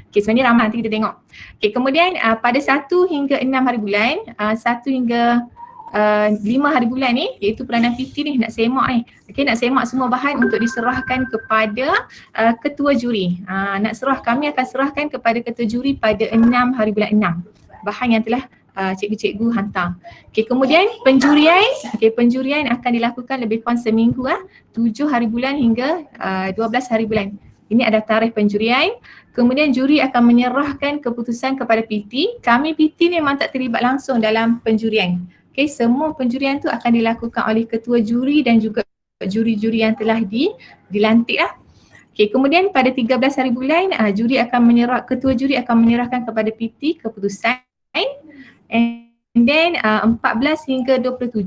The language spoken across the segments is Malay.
Okey, sebenarnya ramai, nanti kita tengok. Okey, kemudian pada 1 hingga 6 hari bulan, 1 hingga 5 hari bulan ni, iaitu peranan PT ni nak semak ni. Okey, nak semak semua bahan untuk diserahkan kepada ketua juri. Nak serah, kami akan serahkan kepada ketua juri pada 6 hari bulan 6. Bahan yang telah cikgu-cikgu hantar. Okey, kemudian penjurian akan dilakukan lebih kurang seminggu 7 hari bulan hingga 12 hari bulan. Ini ada tarikh penjurian. Kemudian juri akan menyerahkan keputusan kepada PT. Kami PT ni memang tak terlibat langsung dalam penjurian. Okey, semua penjurian tu akan dilakukan oleh ketua juri dan juga juri-juri yang telah dilantik lah. Okey, kemudian pada 13 hari bulan ketua juri akan menyerahkan kepada PT keputusan. And then 14 hingga 27,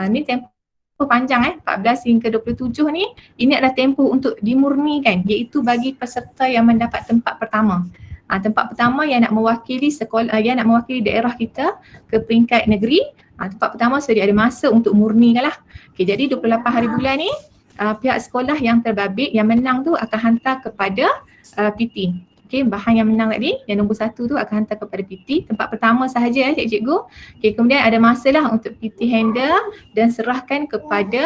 ni tempoh panjang 14 hingga 27 ni, ini adalah tempoh untuk dimurnikan, iaitu bagi peserta yang mendapat tempat pertama. Tempat pertama yang nak mewakili sekolah, yang nak mewakili daerah kita ke peringkat negeri, tempat pertama so dia ada masa untuk murnikan lah. Okay, jadi 28 hari bulan ni pihak sekolah yang terbabit, yang menang tu akan hantar kepada PT. Okay, bahan yang menang tadi, yang nombor 1 tu akan hantar kepada PT, tempat pertama sahaja cikgu-cikgu. Okay, kemudian ada masa lah untuk PT handle dan serahkan kepada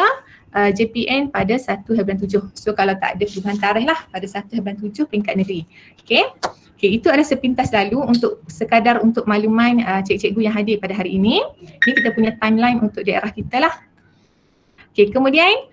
JPN pada 1 hari bulan 7. So kalau tak ada perubahan tarikh lah pada 1 hari bulan 7 peringkat negeri. Okay, itu ada sepintas lalu untuk sekadar untuk makluman cikgu-cikgu yang hadir pada hari ini. Ini kita punya timeline untuk daerah kita lah. Okay, kemudian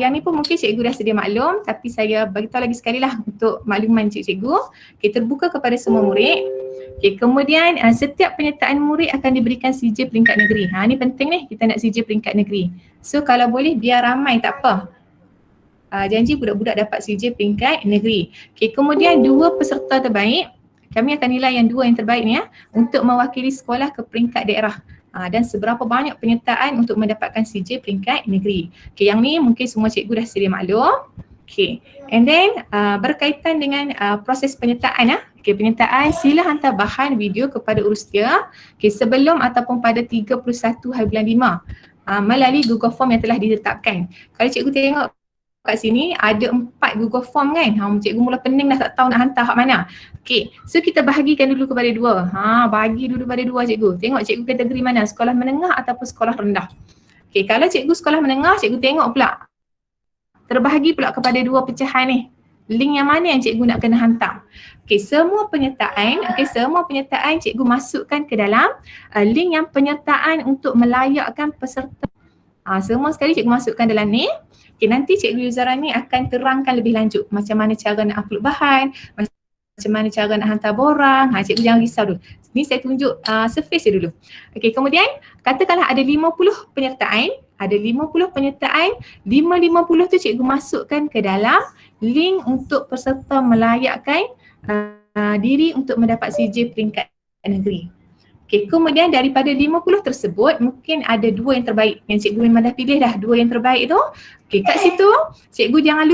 yang ni pun mungkin cikgu dah sedia maklum, tapi saya beritahu lagi sekali lah untuk makluman cikgu-cikgu. Okay, terbuka kepada semua murid. Okay, kemudian setiap penyertaan murid akan diberikan CJ peringkat negeri. Ni penting ni, kita nak CJ peringkat negeri. So kalau boleh biar ramai tak apa. Janji budak-budak dapat CJ peringkat negeri. Okay, kemudian 2 peserta terbaik, kami akan nilai yang 2 yang terbaik ni untuk mewakili sekolah ke peringkat daerah. Dan seberapa banyak penyertaan untuk mendapatkan CJ peringkat negeri. Okay, yang ni mungkin semua cikgu dah sedia maklum. Okay, and then berkaitan dengan proses penyertaan Okay, penyertaan sila hantar bahan video kepada urustia sebelum ataupun pada 31 hari bulan 5 melalui Google Form yang telah ditetapkan. Kalau cikgu tengok kat sini ada 4 Google Form kan. Cikgu mula pening dah tak tahu nak hantar hak mana. Okay, so kita bahagikan dulu kepada 2. Bagi dulu pada 2 cikgu. Tengok cikgu kategori mana, sekolah menengah ataupun sekolah rendah. Okay, kalau cikgu sekolah menengah, cikgu tengok pula terbahagi pula kepada 2 pecahan ni. Link yang mana yang cikgu nak kena hantar. Okay, semua penyertaan cikgu masukkan ke dalam link yang penyertaan untuk melayakkan peserta. Semua sekali cikgu masukkan dalam ni. Okay, nanti Cikgu Yuzarani akan terangkan lebih lanjut macam mana cara nak upload bahan, macam mana cara nak hantar borang. Cikgu jangan risau dulu. Ni saya tunjuk surface dulu. Okay, kemudian katakanlah ada 50 penyertaan. 50 tu cikgu masukkan ke dalam link untuk peserta melayakkan diri untuk mendapat CJ peringkat negeri. Okay, kemudian daripada 50 tersebut mungkin ada 2 yang terbaik yang cikgu memang dah pilih dah 2 yang terbaik tu. Okay, kat situ cikgu jangan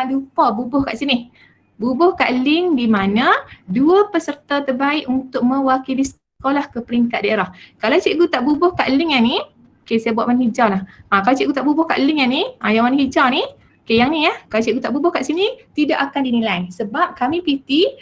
lupa bubuh kat sini. Bubuh kat link di mana 2 peserta terbaik untuk mewakili sekolah ke peringkat daerah. Kalau cikgu tak bubuh kat link yang ni, okay, saya buat warna hijau lah. Kalau cikgu tak bubuh kat link yang ni, yang warna hijau ni, okay, yang ni kalau cikgu tak bubuh kat sini tidak akan dinilai sebab kami PT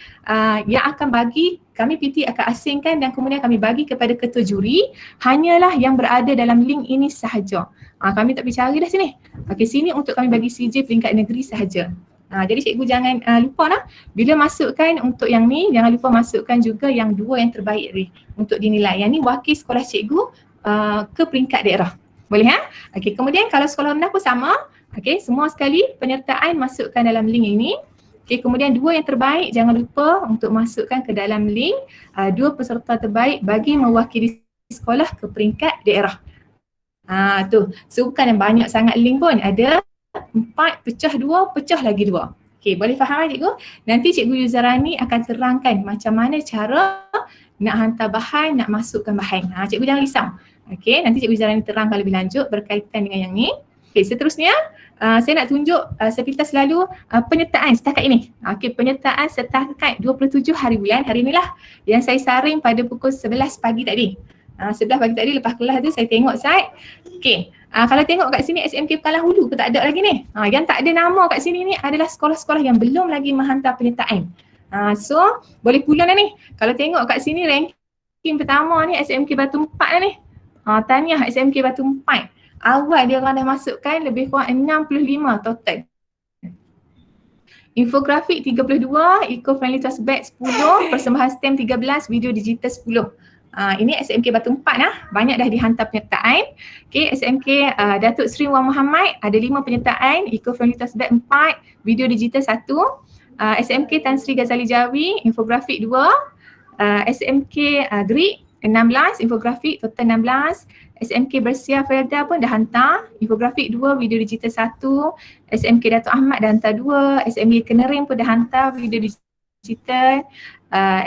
kami PT akan asingkan dan kemudian kami bagi kepada ketua juri hanyalah yang berada dalam link ini sahaja. Kami tak pergi cari dah sini. Okey, sini untuk kami bagi CJ peringkat negeri sahaja. Jadi cikgu jangan lupa lah bila masukkan untuk yang ni, jangan lupa masukkan juga yang 2 yang terbaik ni untuk dinilai. Yang ni wakil sekolah cikgu ke peringkat daerah. Boleh Okey, kemudian kalau sekolah rendah pun sama. Okey, semua sekali penyertaan masukkan dalam link ini. Okay, kemudian 2 yang terbaik jangan lupa untuk masukkan ke dalam link 2 peserta terbaik bagi mewakili sekolah ke peringkat daerah. Tu, so bukan banyak sangat link pun, ada 4 pecah 2, pecah lagi 2. Okay, boleh faham cikgu? Nanti Cikgu Yuzarani akan terangkan macam mana cara nak hantar bahan, nak masukkan bahan. Cikgu jangan risau. Okay, nanti Cikgu Yuzarani terangkan lebih lanjut berkaitan dengan yang ni. Okay, seterusnya saya nak tunjuk sepintas lalu penyertaan setakat ini. Okay, penyertaan setakat 27 hari bulan, hari inilah yang saya saring pada pukul 11 pagi tadi. 11 pagi tadi lepas kelas tu saya tengok site. Okay, kalau tengok kat sini SMK Pekalong Hulu pun tak ada lagi ni. Yang tak ada nama kat sini ni adalah sekolah-sekolah yang belum lagi menghantar penyertaan. So boleh pula lah ni. Kalau tengok kat sini ranking pertama ni SMK Batu 4 lah ni. Tahniah SMK Batu 4. Awal dia orang dah masukkan lebih kurang 65 total. Infografik 32, eco-friendly tote bag 10, persembahan STEM 13, video digital 10. Ini SMK Batu 4 lah, banyak dah dihantar penyertaan. Okay, SMK Datuk Seri Wan Muhammad ada 5 penyertaan, eco-friendly tote bag 4, video digital 1. SMK Tan Sri Ghazali Jawi, infografik 2. SMK Grid 16, infografik total 16. SMK Bersia Felda pun dah hantar, infografik 2, video digital 1. SMK Datuk Ahmad dah hantar 2, SMK Kenering pun dah hantar video digital.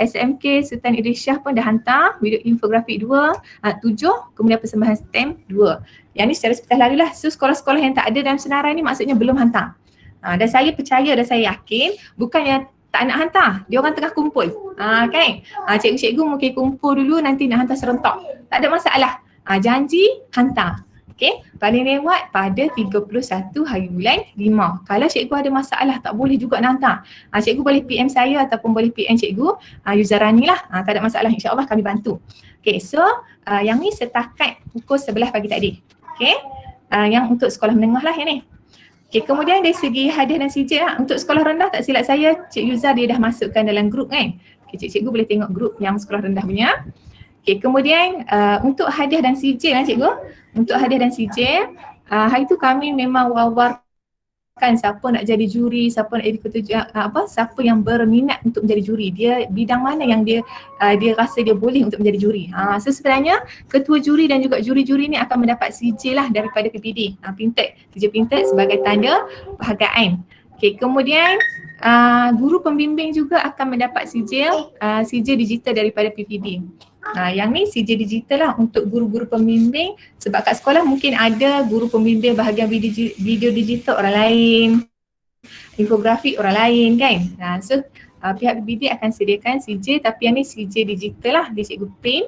SMK Sultan Idris Shah pun dah hantar video infografik 2, 7, kemudian persembahan STEM 2. Yang ni secara sepatah lalu lah. So sekolah-sekolah yang tak ada dalam senarai ni maksudnya belum hantar. Dan saya percaya dan saya yakin bukannya tak nak hantar, dia orang tengah kumpul. Kan? Cikgu-cikgu mungkin kumpul dulu, nanti nak hantar serentak. Tak ada masalah. Janji hantar. Okay, paling lewat pada 31 hari bulan 5. Kalau cikgu ada masalah tak boleh juga nak hantar, cikgu boleh PM saya ataupun boleh PM cikgu Yuzarani lah. Tak ada masalah, insyaAllah kami bantu. Okay, so yang ni setakat pukul 11 pagi tadi. Okay, yang untuk sekolah menengah lah yang ni. Okay, kemudian dari segi hadiah dan sijil lah. Untuk sekolah rendah tak silap saya, Cik Yuzar dia dah masukkan dalam grup kan. Okay, cikgu boleh tengok grup yang sekolah rendah punya. Okay, kemudian untuk hadiah dan sijil lah cikgu. Untuk hadiah dan sijil, hari tu kami memang wawarkan siapa nak jadi juri, siapa nak jadi siapa yang berminat untuk menjadi juri. Dia bidang mana yang dia rasa dia boleh untuk menjadi juri. So sebenarnya ketua juri dan juga juri-juri ni akan mendapat sijil lah daripada PPD. Printed, sijil printed sebagai tanda penghargaan. Okay, kemudian guru pembimbing juga akan mendapat sijil digital daripada PPD. Yang ni sijil digital lah untuk guru-guru pembimbing, sebab kat sekolah mungkin ada guru pembimbing bahagian video digital orang lain, infografik orang lain kan. So pihak PPD akan sediakan sijil, tapi yang ni sijil digital lah, dia cikgu print.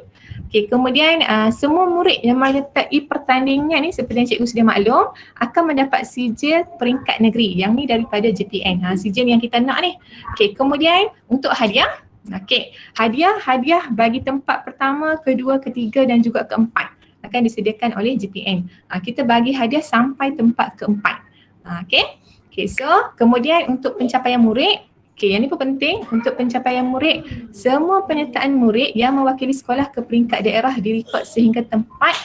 Okay, kemudian semua murid yang menyertai pertandingan ni seperti yang cikgu sudah maklum akan mendapat sijil peringkat negeri. Yang ni daripada JPN, sijil yang kita nak ni. Okay, kemudian untuk hadiah. Okay, hadiah bagi tempat pertama, kedua, ketiga dan juga keempat akan disediakan oleh JPN. Kita bagi hadiah sampai tempat keempat. Okay, so kemudian untuk pencapaian murid, okay, yang ni pun penting. Untuk pencapaian murid, semua penyertaan murid yang mewakili sekolah ke peringkat daerah direkod sehingga tempat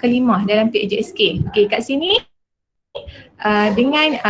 kelima dalam PAJSK. Okay, kat sini dengan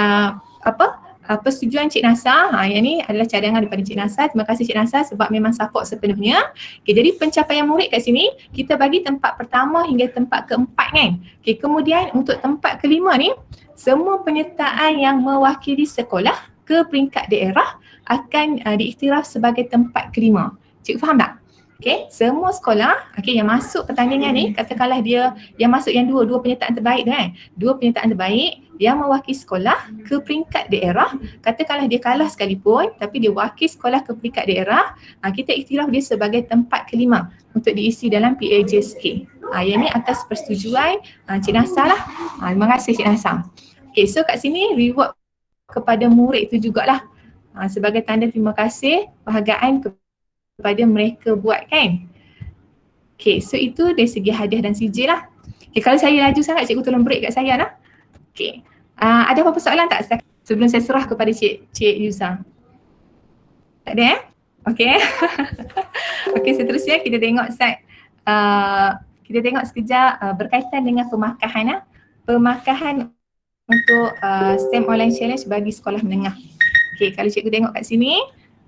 persetujuan Cik Nasa, yang ni adalah cadangan daripada Cik Nasa. Terima kasih Cik Nasa sebab memang support sepenuhnya. Okay, jadi pencapaian murid kat sini kita bagi tempat pertama hingga tempat keempat kan. Okay, kemudian untuk tempat kelima ni, semua penyertaan yang mewakili sekolah ke peringkat daerah akan diiktiraf sebagai tempat kelima. Cikgu faham tak? Okay, semua sekolah yang masuk pertandingan ni, katakanlah dia yang masuk yang dua penyertaan terbaik tu kan. Dua penyertaan terbaik yang mewakili sekolah ke peringkat daerah, katakanlah dia kalah sekalipun tapi dia wakil sekolah ke peringkat daerah, kita iktiraf dia sebagai tempat kelima untuk diisi dalam PAJSK. Yang ni atas persetujuan Cik Nasa lah. Terima kasih Cik Nasa. Okay, so kat sini reward kepada murid tu jugalah sebagai tanda terima kasih, penghargaan kepada mereka buat kan. Okay, so itu dari segi hadiah dan sijil lah. Okay, kalau saya laju sangat, cikgu tolong break kat saya lah. Okay, ada apa-apa soalan tak sebelum saya serah kepada Cik Yuzar? Tak ada Okay. Okay, seterusnya kita tengok kita tengok sekejap berkaitan dengan pemakahan pemakahan untuk STEM Online Challenge bagi sekolah menengah. Okay, kalau cikgu tengok kat sini,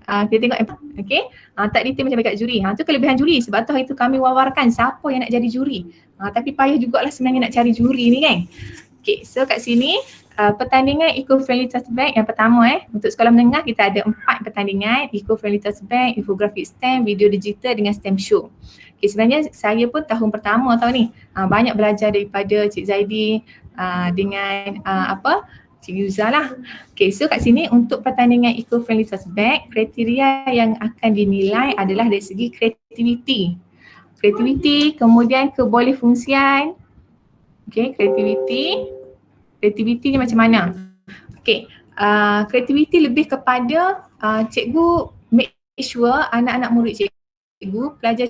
kita tengok tak detail macam dekat juri. Tu kelebihan juri, sebab tu hari tu kami wawarkan siapa yang nak jadi juri. Tapi payah jugalah sebenarnya nak cari juri ni kan. Okay, so kat sini pertandingan eco-friendly tote bag yang pertama untuk sekolah menengah kita ada 4 pertandingan, eco-friendly tote bag, infografik STEM, video digital dengan STEM show. Okay, sebenarnya saya pun tahun pertama tahun ni banyak belajar daripada Cik Zaidi dengan Cik Yuzar lah. Okay, so kat sini untuk pertandingan eco-friendly tote bag, kriteria yang akan dinilai adalah dari segi kreativiti, kemudian kebolehfungsian. Okay, kreativiti ni macam mana? Okay, kreativiti lebih kepada cikgu make sure anak-anak murid cikgu, pelajar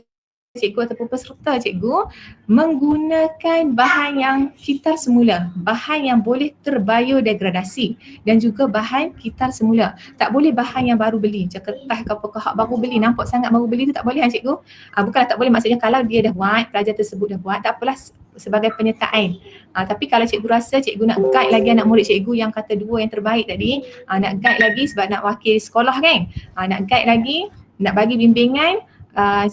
cikgu ataupun peserta cikgu menggunakan bahan yang kitar semula, bahan yang boleh terbiodegradasi dan juga bahan kitar semula. Tak boleh bahan yang baru beli, macam kertas ke apa hak baru beli, nampak sangat baru beli tu tak boleh cikgu. Bukanlah tak boleh, maksudnya kalau dia dah buat, pelajar tersebut dah buat, tak apalah sebagai penyertaan. Tapi kalau cikgu rasa cikgu nak guide lagi anak murid cikgu yang kata 2 yang terbaik tadi, nak guide lagi sebab nak wakil sekolah kan, nak guide lagi, nak bagi bimbingan,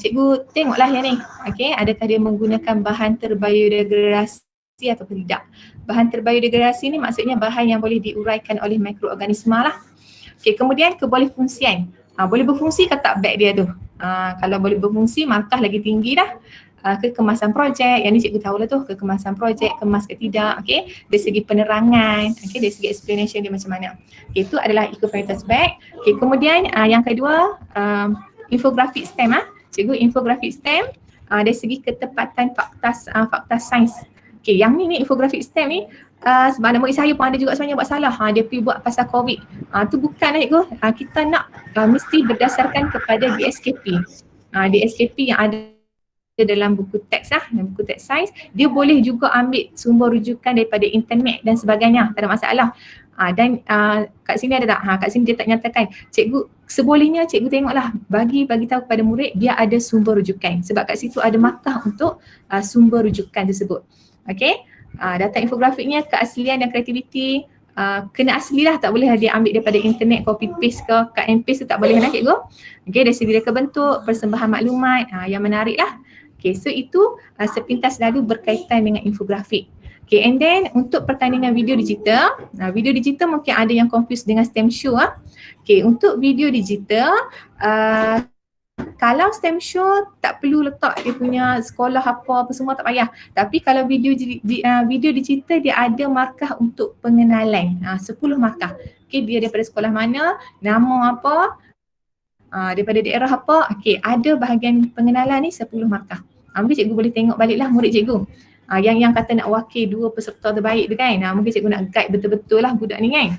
cikgu tengoklah yang ni, okey, adakah dia menggunakan bahan terbiodegradasi atau tidak. Bahan terbiodegradasi ni maksudnya bahan yang boleh diuraikan oleh mikroorganisma lah. Okey, kemudian kebolehfungsian. Boleh berfungsi ke tak beg dia tu? Kalau boleh berfungsi, markah lagi tinggi dah. Kekemasan projek, yang ni cikgu tahulah tu, kekemasan projek, kemas ke tidak, okey, dari segi penerangan, okey, dari segi explanation dia macam mana. Okay, itu adalah eco-friendly bag. Okey, kemudian yang kedua, infografik STEM. Cikgu infografik STEM dari segi ketepatan fakta sains. Okey, yang ni infografik STEM ni sebab anak murid saya pun ada juga sebenarnya buat salah. Dia pergi buat pasal COVID. Tu bukanlah cikgu. Kita nak mesti berdasarkan kepada DSKP. DSKP yang ada dalam buku teks dalam buku teks sains, dia boleh juga ambil sumber rujukan daripada internet dan sebagainya, tak ada masalah. Dan kat sini ada tak? Kat sini dia tak nyatakan. Cikgu, sebolehnya cikgu tengoklah, bagi tahu kepada murid dia ada sumber rujukan. Sebab kat situ ada markah untuk sumber rujukan tersebut. Okey. Data infografiknya, keaslian dan kreativiti, kena asli lah, tak boleh dia ambil daripada internet, copy paste ke, cut and paste tu tak boleh lah cikgu. Okey, dari segi reka bentuk, persembahan maklumat yang menarik lah. Okay, so itu sepintas lalu berkaitan dengan infografik. Okay, and then untuk pertandingan video digital mungkin ada yang confused dengan STEM show. Okay, untuk video digital, kalau STEM show tak perlu letak dia punya sekolah apa semua, tak payah. Tapi kalau video digital dia ada markah untuk pengenalan, 10 markah. Okay, dia daripada sekolah mana, nama apa, daripada daerah apa, okey, ada bahagian pengenalan ni 10 markah. Mungkin cikgu boleh tengok baliklah murid cikgu. Yang kata nak wakil 2 peserta terbaik tu kan. Mungkin cikgu nak guide betul-betul lah budak ni kan.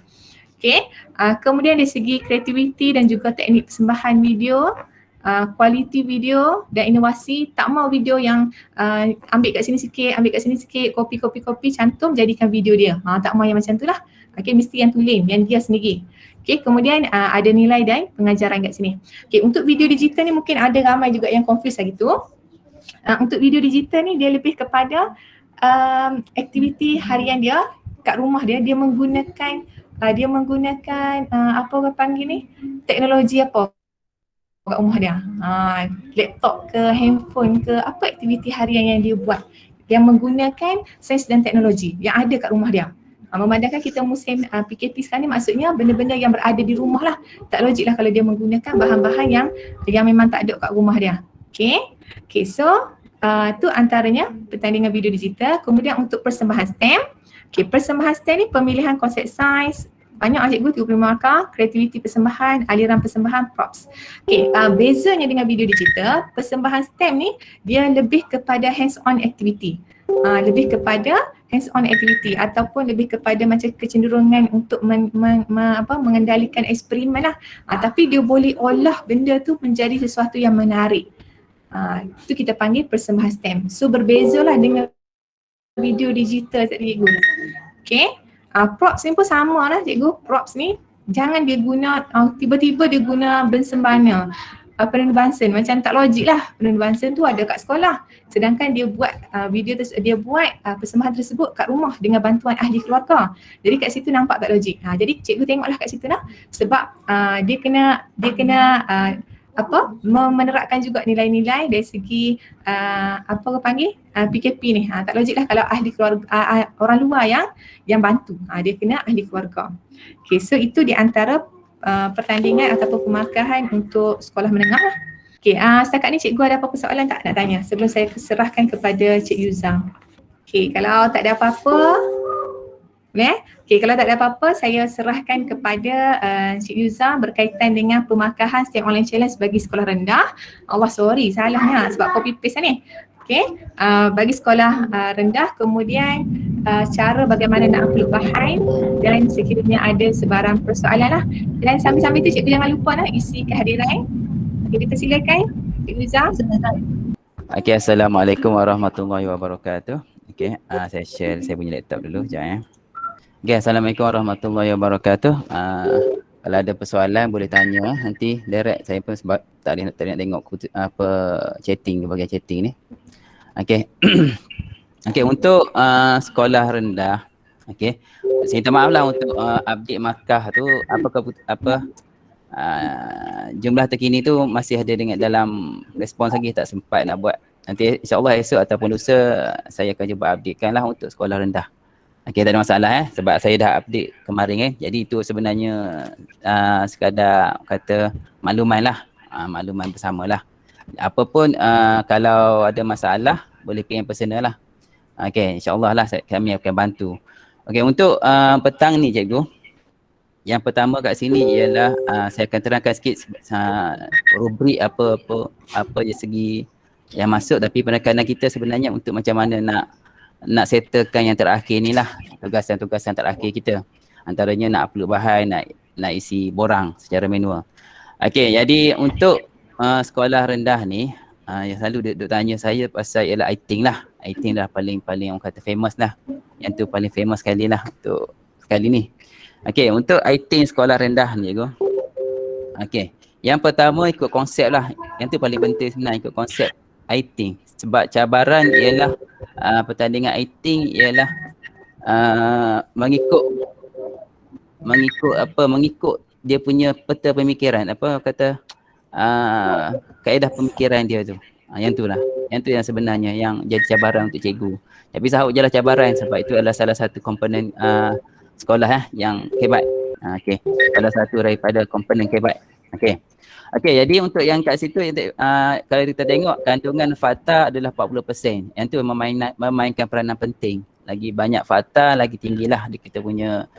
Okey. Kemudian dari segi kreativiti dan juga teknik persembahan video, kualiti video dan inovasi, tak mau video yang ambil kat sini sikit, copy, cantum, jadikan video dia. Tak mau yang macam tu lah. Okey, mesti yang tulen, yang dia sendiri. Okey, kemudian ada nilai dan pengajaran kat sini. Okey, untuk video digital ni mungkin ada ramai juga yang confuse lagi tu. Untuk video digital ni dia lebih kepada aktiviti harian dia kat rumah dia menggunakan apa orang panggil ni, teknologi apa kat rumah dia, laptop ke, handphone ke, apa aktiviti harian yang dia buat yang menggunakan sains dan teknologi yang ada kat rumah dia. Memandangkan kita musim PKP sekarang ni, maksudnya benda-benda yang berada di rumah lah. Tak logik lah kalau dia menggunakan bahan-bahan yang memang tak ada kat rumah dia. Okay, so tu antaranya pertandingan video digital. Kemudian untuk persembahan STEM, persembahan STEM ni pemilihan konsep sains, banyak cikgu 35 markah, kreativiti persembahan, aliran persembahan, props. Bezanya dengan video digital, persembahan STEM ni dia lebih kepada hands-on activity. Lebih kepada hands-on activity ataupun lebih kepada macam kecenderungan untuk mengendalikan eksperimen lah. Tapi dia boleh olah benda tu menjadi sesuatu yang menarik. Itu kita panggil persembahan STEM. So berbezalah dengan video digital tadi cikgu. Okay. Props ni pun sama lah cikgu. Props ni jangan dia guna tiba-tiba dia guna bensembana, penerbangan, macam tak logik lah. Penerbangan tu ada kat sekolah, sedangkan dia buat persembahan tersebut kat rumah dengan bantuan ahli keluarga. Jadi kat situ nampak tak logik. Jadi cikgu tengoklah kat situ lah, sebab dia kena menerapkan juga nilai-nilai dari segi PKP ni. Tak logik lah kalau ahli keluarga, orang luar yang bantu. Dia kena ahli keluarga. Okay, so itu di antara pertandingan ataupun pemarkahan untuk sekolah menengah lah. Okay, setakat ni cikgu ada apa-apa soalan tak nak tanya sebelum saya serahkan kepada Cik Yuzam? Okay, kalau tak ada apa-apa, boleh? Okay, kalau tak ada apa-apa, saya serahkan kepada Cik Yuzam berkaitan dengan pemarkahan STEM Online Challenge bagi sekolah rendah. Salahnya sebab copy paste ni. Okay, bagi sekolah rendah, kemudian cara bagaimana nak upload bahan dan sekiranya ada sebarang persoalan lah. Dan sambil-sambil tu cikgu jangan lupa lah isi kehadiran Okay, kita silakan Cik Uzam. Okay, Assalamualaikum warahmatullahi wabarakatuh. Okay, saya share saya punya laptop dulu sekejap ya. Okay, Assalamualaikum warahmatullahi wabarakatuh. Kalau ada persoalan boleh tanya nanti direct, saya pun sebab tak nak tengok apa chatting, bahagian chatting ni. Okay. Okay, untuk sekolah rendah, okay, saya minta maaf lah untuk update markah tu, jumlah terkini tu masih ada dengan dalam respons lagi, tak sempat nak buat. Nanti insyaAllah esok ataupun lusa saya akan cuba updatekan lah untuk sekolah rendah. Okay, tak ada masalah sebab saya dah update kemarin Jadi itu sebenarnya sekadar kata makluman lah, makluman bersama lah. Apa pun kalau ada masalah boleh PM personal lah. Okay, insyaAllah lah kami akan bantu. Okay, untuk petang ni cikgu, yang pertama kat sini ialah saya akan terangkan sikit rubrik apa je segi yang masuk, tapi penekanan kita sebenarnya untuk macam mana nak settlekan yang terakhir ni lah, tugasan-tugasan terakhir kita. Antaranya nak upload bahan, nak isi borang secara manual. Okay, jadi untuk sekolah rendah ni, yang selalu duk tanya saya pasal ialah ITING lah. ITING dah paling orang kata famous lah. Yang tu paling famous sekali lah untuk sekali ni. Okay, untuk ITING sekolah rendah ni cikgu. Okay, yang pertama ikut konsep lah. Yang tu paling penting sebenarnya, ikut konsep ITING. Sebab cabaran ialah pertandingan ITING ialah mengikut dia punya peta pemikiran, kaedah pemikiran dia tu. Yang tu lah. Yang tu yang sebenarnya yang jadi cabaran untuk cikgu. Tapi sahut je lah cabaran sebab itu adalah salah satu komponen sekolah yang hebat. Okay. Salah satu daripada komponen hebat. Okay. Okay, jadi untuk yang kat situ, kalau kita tengok kandungan fakta adalah 40%. Yang tu memainkan peranan penting. Lagi banyak fakta, lagi tinggilah kita punya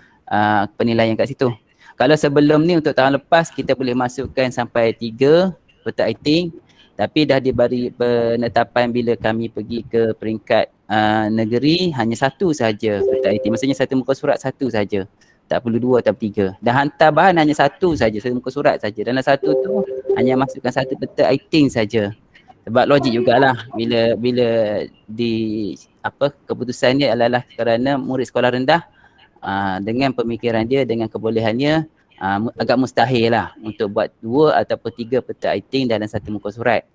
penilaian kat situ. Kalau sebelum ni untuk tahun lepas kita boleh masukkan sampai 3 peta ITING, tapi dah diberi penetapan bila kami pergi ke peringkat negeri hanya 1 saja peta ITING. Maksudnya satu muka surat 1 saja. Tak perlu 2 atau 3. Dan hantar bahan hanya 1 saja, satu muka surat saja. Dalam 1 tu hanya masukkan 1 peta ITING saja. Sebab logik jugalah bila keputusan dia adalah kerana murid sekolah rendah dengan pemikiran dia, dengan kebolehannya, agak mustahil lah untuk buat 2 ataupun 3 peta ITING dalam 1 muka surat.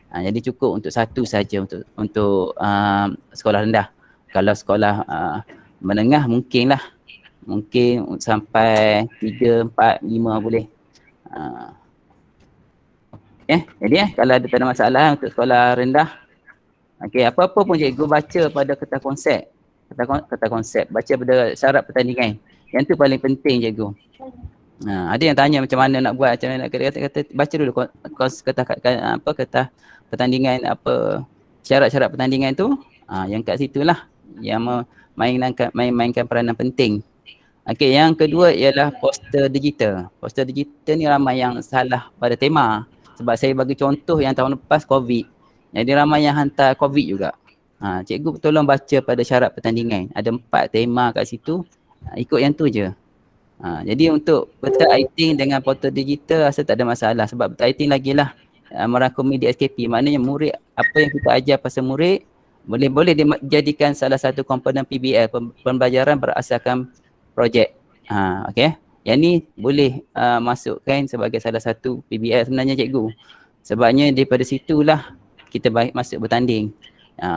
Jadi cukup untuk 1 saja untuk sekolah rendah. Kalau sekolah menengah mungkin sampai 3, 4, 5 boleh. Jadi kalau ada tak ada masalah untuk sekolah rendah. Okay, apa-apa pun cikgu baca pada kertas konsep. Kertas konsep, baca pada syarat pertandingan. Yang tu paling penting cikgu. Ada yang tanya macam mana nak buat, macam mana nak kata baca dulu kertas pertandingan, syarat-syarat pertandingan tu. Yang kat situlah yang mainkan peranan penting. Okay, yang kedua ialah poster digital. Poster digital ni ramai yang salah pada tema. Sebab saya bagi contoh yang tahun lepas COVID. Jadi ramai yang hantar COVID juga. Cikgu tolong baca pada syarat pertandingan. Ada 4 tema kat situ. Ikut yang tu je. Jadi untuk peta ITING dengan portal digital rasa tak ada masalah. Sebab peta ITING lagilah merangkumi DSKP. Maknanya murid, apa yang kita ajar pasal murid boleh dijadikan salah satu komponen PBL, pembelajaran berasaskan projek. Okay. Yang ni boleh masukkan sebagai salah satu PBL sebenarnya cikgu. Sebabnya daripada situlah kita masuk bertanding.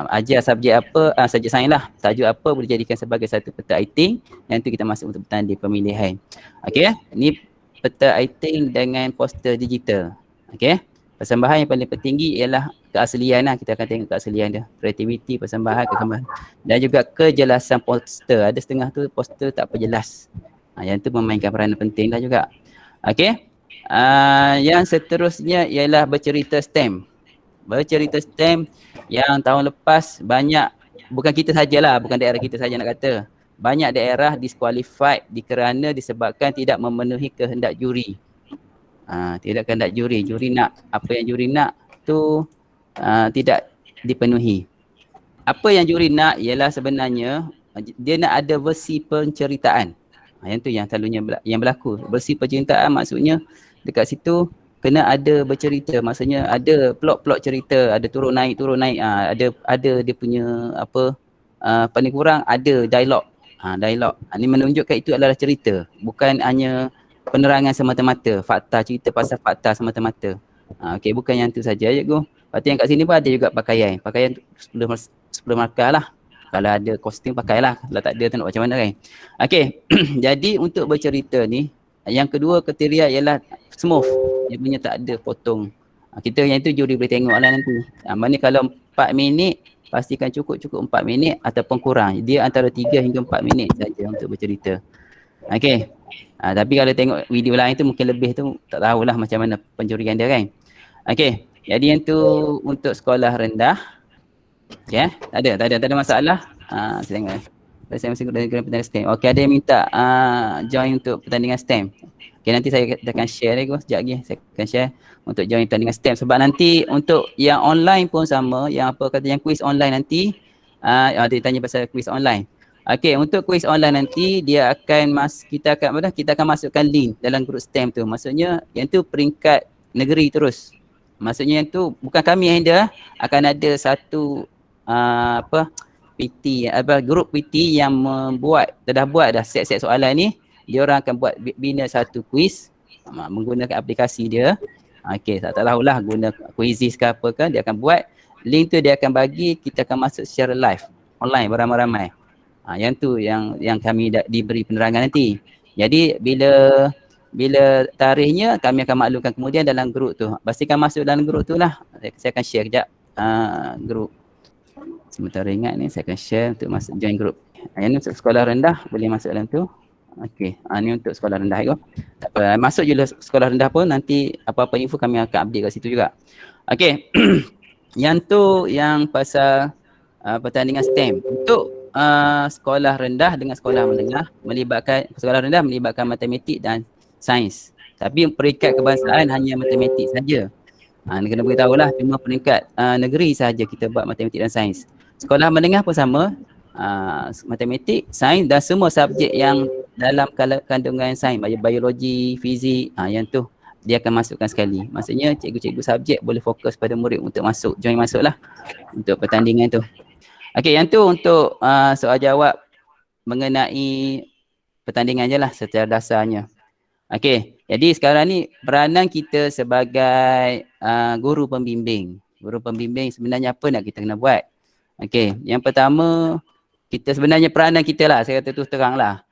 Ajar subjek apa, subjek sains lah, tajuk apa boleh jadikan sebagai satu peta ITING. Yang tu kita masuk untuk bertanding pemilihan. Okay, ni peta ITING dengan poster digital. Okay, persembahan yang paling tertinggi ialah keaslian lah. Kita akan tengok keaslian dia, kreativiti, persembahan, kekembangan dan juga kejelasan poster. Ada setengah tu poster tak perjelas. Yang tu memainkan peranan penting lah juga. Okay, yang seterusnya ialah bercerita STEM. Bercerita STEM yang tahun lepas banyak, bukan kita sajalah, bukan daerah kita saja nak kata, banyak daerah disqualified kerana disebabkan tidak memenuhi kehendak juri. Tidak kehendak juri. Juri nak, apa yang juri nak tu tidak dipenuhi. Apa yang juri nak ialah sebenarnya dia nak ada versi penceritaan. Yang tu yang selalunya yang berlaku. Versi penceritaan maksudnya dekat situ kena ada bercerita, maksudnya ada plot cerita, ada turun naik ada dia punya apa, paling kurang ada dialog. Ini menunjukkan itu adalah cerita, bukan hanya penerangan semata-mata, fakta, cerita pasal fakta semata-mata. Okey, bukan yang tu saja cikgu. Lepas tu yang kat sini pun ada juga pakaian tu 10 markah lah. Kalau ada kostum pakailah, kalau tak ada tu nak macam mana kan. Okey, jadi untuk bercerita ni, yang kedua kriteria ialah smooth, dia punya tak ada potong. Kita yang itu juri boleh tengok lah nanti. Mana kalau 4 minit, pastikan cukup 4 minit ataupun kurang. Dia antara 3 hingga 4 minit saja untuk bercerita. Okey. Tapi kalau tengok video lain tu mungkin lebih tu, tak tahulah macam mana penjurian dia kan. Okey. Jadi yang tu untuk sekolah rendah. Okey, tak ada masalah. Saya tengok. Saya masih guna pertandingan STEM. Okey, ada yang minta join untuk pertandingan STEM. Okey, nanti saya akan share lagi sekejap lagi. Saya akan share untuk join pertandingan STEM, sebab nanti untuk yang online pun sama, yang apa kata yang quiz online nanti ada tanya pasal quiz online. Okey, untuk quiz online nanti dia akan kita akan masukkan link dalam grup STEM tu. Maksudnya yang tu peringkat negeri terus. Maksudnya yang tu bukan kami yang handle, akan ada satu PT grup PT yang dah buat set-set soalan ni. Dia orang akan buat bina satu quiz menggunakan aplikasi dia. Okey, tak tahulah guna Quizizz ke apa kan, dia akan buat link tu, dia akan bagi, kita akan masuk secara live online beramai-ramai. Yang tu yang kami diberi penerangan nanti. Jadi bila tarikhnya kami akan maklumkan kemudian dalam grup tu. Pastikan masuk dalam grup tu lah. Saya akan share kejap grup. Sementara ingat ni saya akan share untuk masuk join grup. Yang ni untuk sekolah rendah boleh masuk dalam tu. Okey, ni untuk sekolah rendah itu. Tak apa, masuk je sekolah rendah pun nanti apa-apa info kami akan update kat situ juga. Okey. Yang tu yang pasal pertandingan STEM. Untuk sekolah rendah dengan sekolah menengah sekolah rendah melibatkan matematik dan sains. Tapi peringkat kebangsaan hanya matematik saja. Kena beritahu lah, cuma peringkat negeri saja kita buat matematik dan sains. Sekolah menengah pun sama, matematik, sains dan semua subjek yang dalam kandungan sains, biologi, fizik, yang tu dia akan masukkan sekali. Maksudnya cikgu-cikgu subjek boleh fokus pada murid untuk join masuk lah untuk pertandingan tu. Okey, yang tu untuk soal jawab mengenai pertandingan je lah secara dasarnya. Okey, jadi sekarang ni peranan kita sebagai guru pembimbing. Guru pembimbing sebenarnya apa nak kita kena buat? Okey, yang pertama, kita sebenarnya peranan kita lah, saya kata terus terang lah.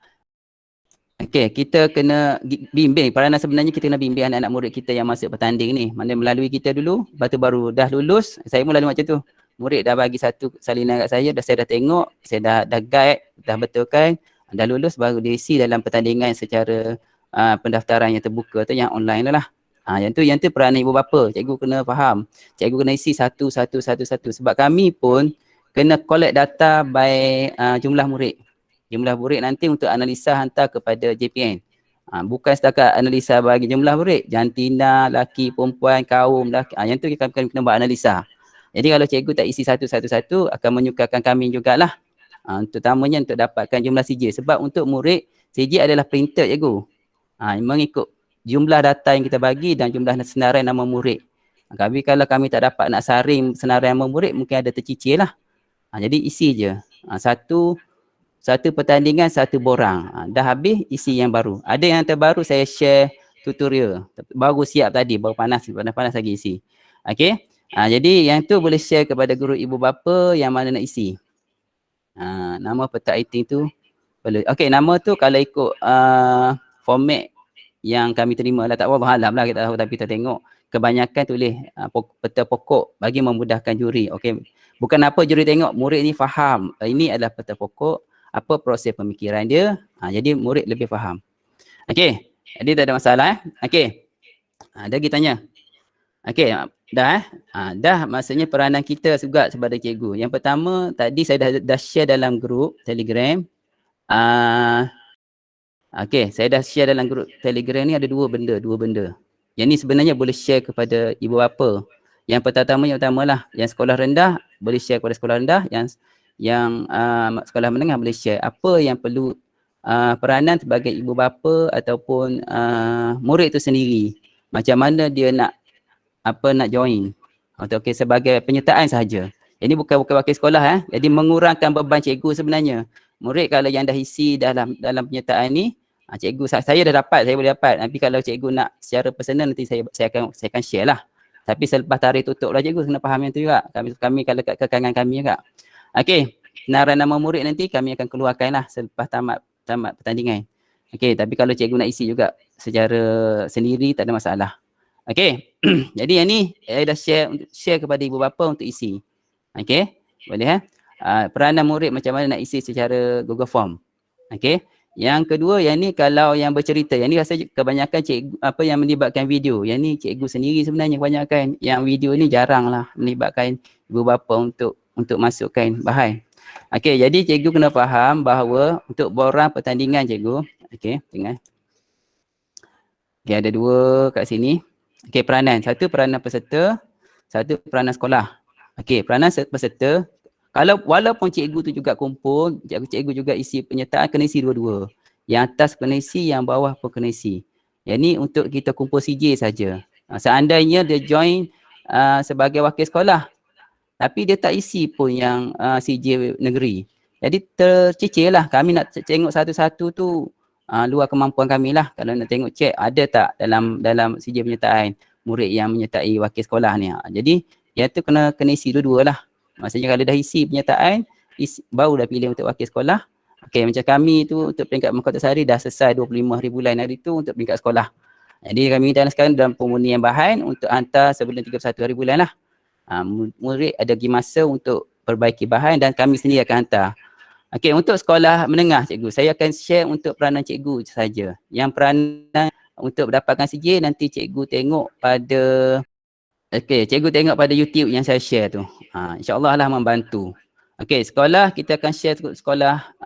Okey, kita kena bimbing. Peranan sebenarnya kita kena bimbing anak-anak murid kita yang masuk bertanding ni. Mana melalui kita dulu, lepas tu baru dah lulus. Saya pun lalu macam tu. Murid dah bagi satu salinan kat saya dah tengok, saya dah guide, dah betulkan, dah lulus baru diisi dalam pertandingan secara pendaftaran yang terbuka tu, yang online lah. Yang tu peranan ibu bapa. Cikgu kena faham. Cikgu kena isi satu. Sebab kami pun kena collect data by jumlah murid. Jumlah murid nanti untuk analisa hantar kepada JPN. Bukan setakat analisa bagi jumlah murid, jantina, laki, perempuan, kaum, yang tu kita kena buat analisa. Jadi kalau cikgu tak isi satu akan menyukarkan kami jugalah. Terutamanya untuk dapatkan jumlah CJ. Sebab untuk murid, CJ adalah printed cikgu. Mengikut jumlah data yang kita bagi dan jumlah senarai nama murid. Tapi kalau kami tak dapat nak saring senarai nama murid, mungkin ada tercicir lah. Jadi isi je. Satu pertandingan, satu borang. Dah habis, isi yang baru. Ada yang terbaru saya share tutorial. Baru siap tadi, baru panas lagi isi. Okey. Jadi yang tu boleh share kepada guru ibu bapa yang mana nak isi. Nama peta iting tu perlu. Okey, nama tu kalau ikut format yang kami terima lah, tak apa halam lah kita tahu, tapi kita tengok kebanyakan tulis peta pokok bagi memudahkan juri. Okey, bukan apa juri tengok murid ni faham ini adalah peta pokok, apa proses pemikiran dia, jadi murid lebih faham. Okey, jadi tak ada masalah Okey, ada lagi tanya. Okey, dah dah maksudnya peranan kita juga sebagai cikgu. Yang pertama tadi saya dah share dalam grup Telegram. Okey, saya dah share dalam grup Telegram ni ada dua benda. Yang ni sebenarnya boleh share kepada ibu bapa. Yang pertama lah, yang sekolah rendah boleh share kepada sekolah rendah, yang sekolah menengah boleh share apa yang perlu peranan sebagai ibu bapa ataupun murid tu sendiri. macam mana dia nak nak join atau sebagai penyertaan sahaja. Ini bukan wakil sekolah Jadi mengurangkan beban cikgu sebenarnya. Murid kalau yang dah isi dalam penyertaan ni, cikgu saya dah dapat, saya boleh dapat. Tapi kalau cikgu nak secara personal nanti saya akan share lah. Tapi selepas tarikh tutup lah cikgu kena faham yang tu juga. Kami kalau kat kekangan kami juga. Okey, senarai nama murid nanti kami akan keluarkan lah selepas tamat pertandingan. Okey, tapi kalau cikgu nak isi juga secara sendiri tak ada masalah. Okey. Jadi yang ni saya dah share kepada ibu bapa untuk isi. Okey, boleh peranan murid macam mana nak isi secara Google Form. Okey. Yang kedua, yang ni kalau yang bercerita, yang ni rasa kebanyakan cikgu yang melibatkan video. Yang ni cikgu sendiri sebenarnya kebanyakan. Yang video ni jarang lah melibatkan ibu bapa untuk masukkan bahan. Okey, jadi cikgu kena faham bahawa untuk borang pertandingan cikgu, okey, tengah. Okey, ada dua kat sini. Okey, peranan. Satu peranan peserta, satu peranan sekolah. Okey, peranan peserta, walaupun cikgu tu juga kumpul, cikgu juga isi penyertaan, kena isi dua-dua. Yang atas kena isi, yang bawah pun kena isi. Yang ni untuk kita kumpul CJ saja. Seandainya dia join sebagai wakil sekolah, tapi dia tak isi pun yang CJ negeri. Jadi tercicir lah. Kami nak tengok satu-satu tu luar kemampuan kami lah. Kalau nak tengok cek ada tak dalam CJ penyertaan murid yang menyertai wakil sekolah ni. Jadi yang tu kena isi dua-dua lah. Maksudnya kalau dah isi penyertaan, baru dah pilih untuk wakil sekolah. Okey, macam kami tu untuk peringkat Mahkota Sari dah selesai 25 hari bulan hari tu untuk peringkat sekolah. Jadi kami sekarang dalam pemurnian bahan untuk hantar sebelum 31 hari bulan lah. Murid ada lagi masa untuk perbaiki bahan dan kami sendiri akan hantar. Okey, untuk sekolah menengah cikgu, saya akan share untuk peranan cikgu saja. Yang peranan untuk mendapatkan CJ nanti cikgu tengok pada cikgu tengok pada YouTube yang saya share tu. InsyaAllah lah membantu. Okey, sekolah kita akan share sekolah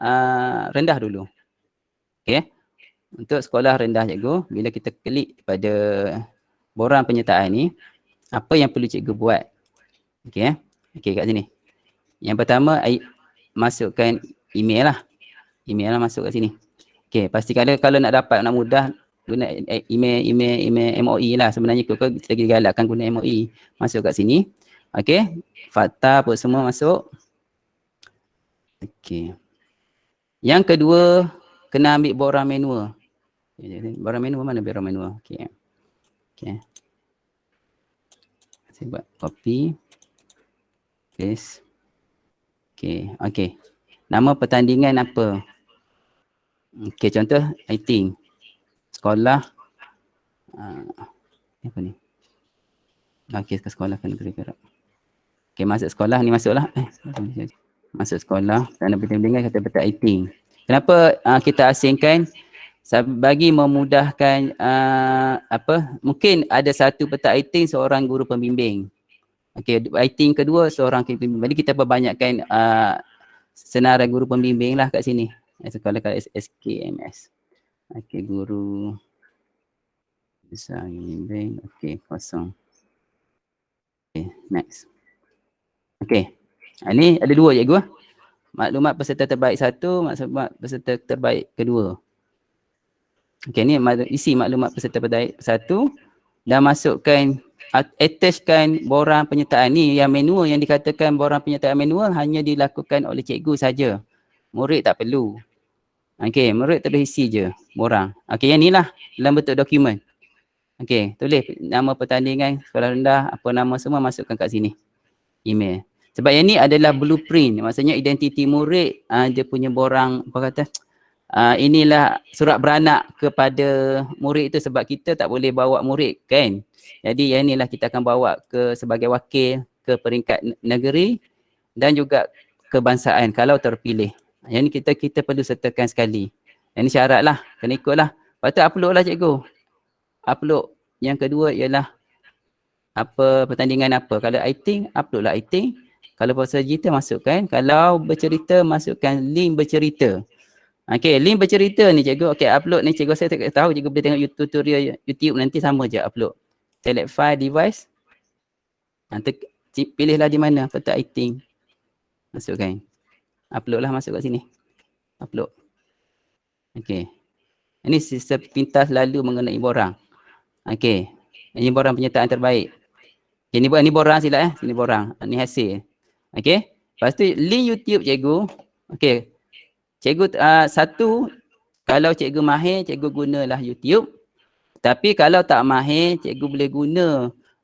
rendah dulu. Okey. Untuk sekolah rendah cikgu, bila kita klik pada borang penyertaan ni, apa yang perlu cikgu buat? Okey Okey, kat sini. Yang pertama, masukkan email lah. Email lah masuk kat sini. Okey, pastikan kalau nak dapat, nak mudah, guna email MOE lah. Sebenarnya kita lagi galakkan guna MOE. Masuk kat sini. Okey, fakta apa semua masuk. Okey. Yang kedua, kena ambil borang manual. Borang manual mana borang manual? Okey. Okey. Saya buat copy. Paste. Okey. Nama pertandingan apa? Okey, contoh I-Ting. Sekolah apa ni? Okey, sekolah kan negeri. Okey, masuk sekolah ni masuklah. Masuk sekolah, tanda pertandingan kata betul I-Ting. Kenapa kita asingkan? Bagi memudahkan mungkin ada satu petak I-Ting seorang guru pembimbing. Okey, I-Ting kedua seorang pembimbing. Jadi kita perbanyakkan senarai guru pembimbing lah kat sini. Sekolah kat SKMS. Okey, guru besar pembimbing. Okey, kosong. Okey, next. Okey. Ini ada dua cikgu. Maklumat peserta terbaik satu, maklumat peserta terbaik kedua. Okey, ni isi maklumat peserta terbaik satu dan masukkan attachkan borang penyertaan ni. Yang manual yang dikatakan borang penyertaan manual hanya dilakukan oleh cikgu saja. Murid tak perlu. Okey, murid terus isi je borang. Okey, yang ni lah dalam bentuk dokumen. Okey, tulis nama pertandingan, sekolah rendah, apa nama semua masukkan kat sini. Email. Sebab yang ni adalah blueprint. Maksudnya identiti murid, dia punya borang, inilah surat beranak kepada murid itu sebab kita tak boleh bawa murid kan. Jadi yang inilah kita akan bawa ke sebagai wakil ke peringkat negeri dan juga kebangsaan kalau terpilih. Yang ni kita perlu sertakan sekali. Yang ni syarat lah, kena ikut lah. Lepas tu upload lah cikgu. Upload. Yang kedua ialah pertandingan apa. Kalau I-Ting, upload lah I-Ting. Kalau pasal cerita masukkan. Kalau bercerita, masukkan link bercerita. Okey, link bercerita ni cikgu. Okey, upload ni cikgu saya tak tahu cikgu boleh tengok tutorial YouTube nanti sama je upload. Select file device. Pilihlah di mana petak I-Ting. Masukkan. Upload lah, masuk kat sini. Upload. Okey. Ini sepintas lalu mengenai borang. Okey. Ini borang penyertaan terbaik. Okay, ni borang silap Ni borang. Ni hasil. Okey. Lepas tu link YouTube cikgu. Okey. Cikgu satu, kalau cikgu mahir, cikgu gunalah YouTube. Tapi kalau tak mahir, cikgu boleh guna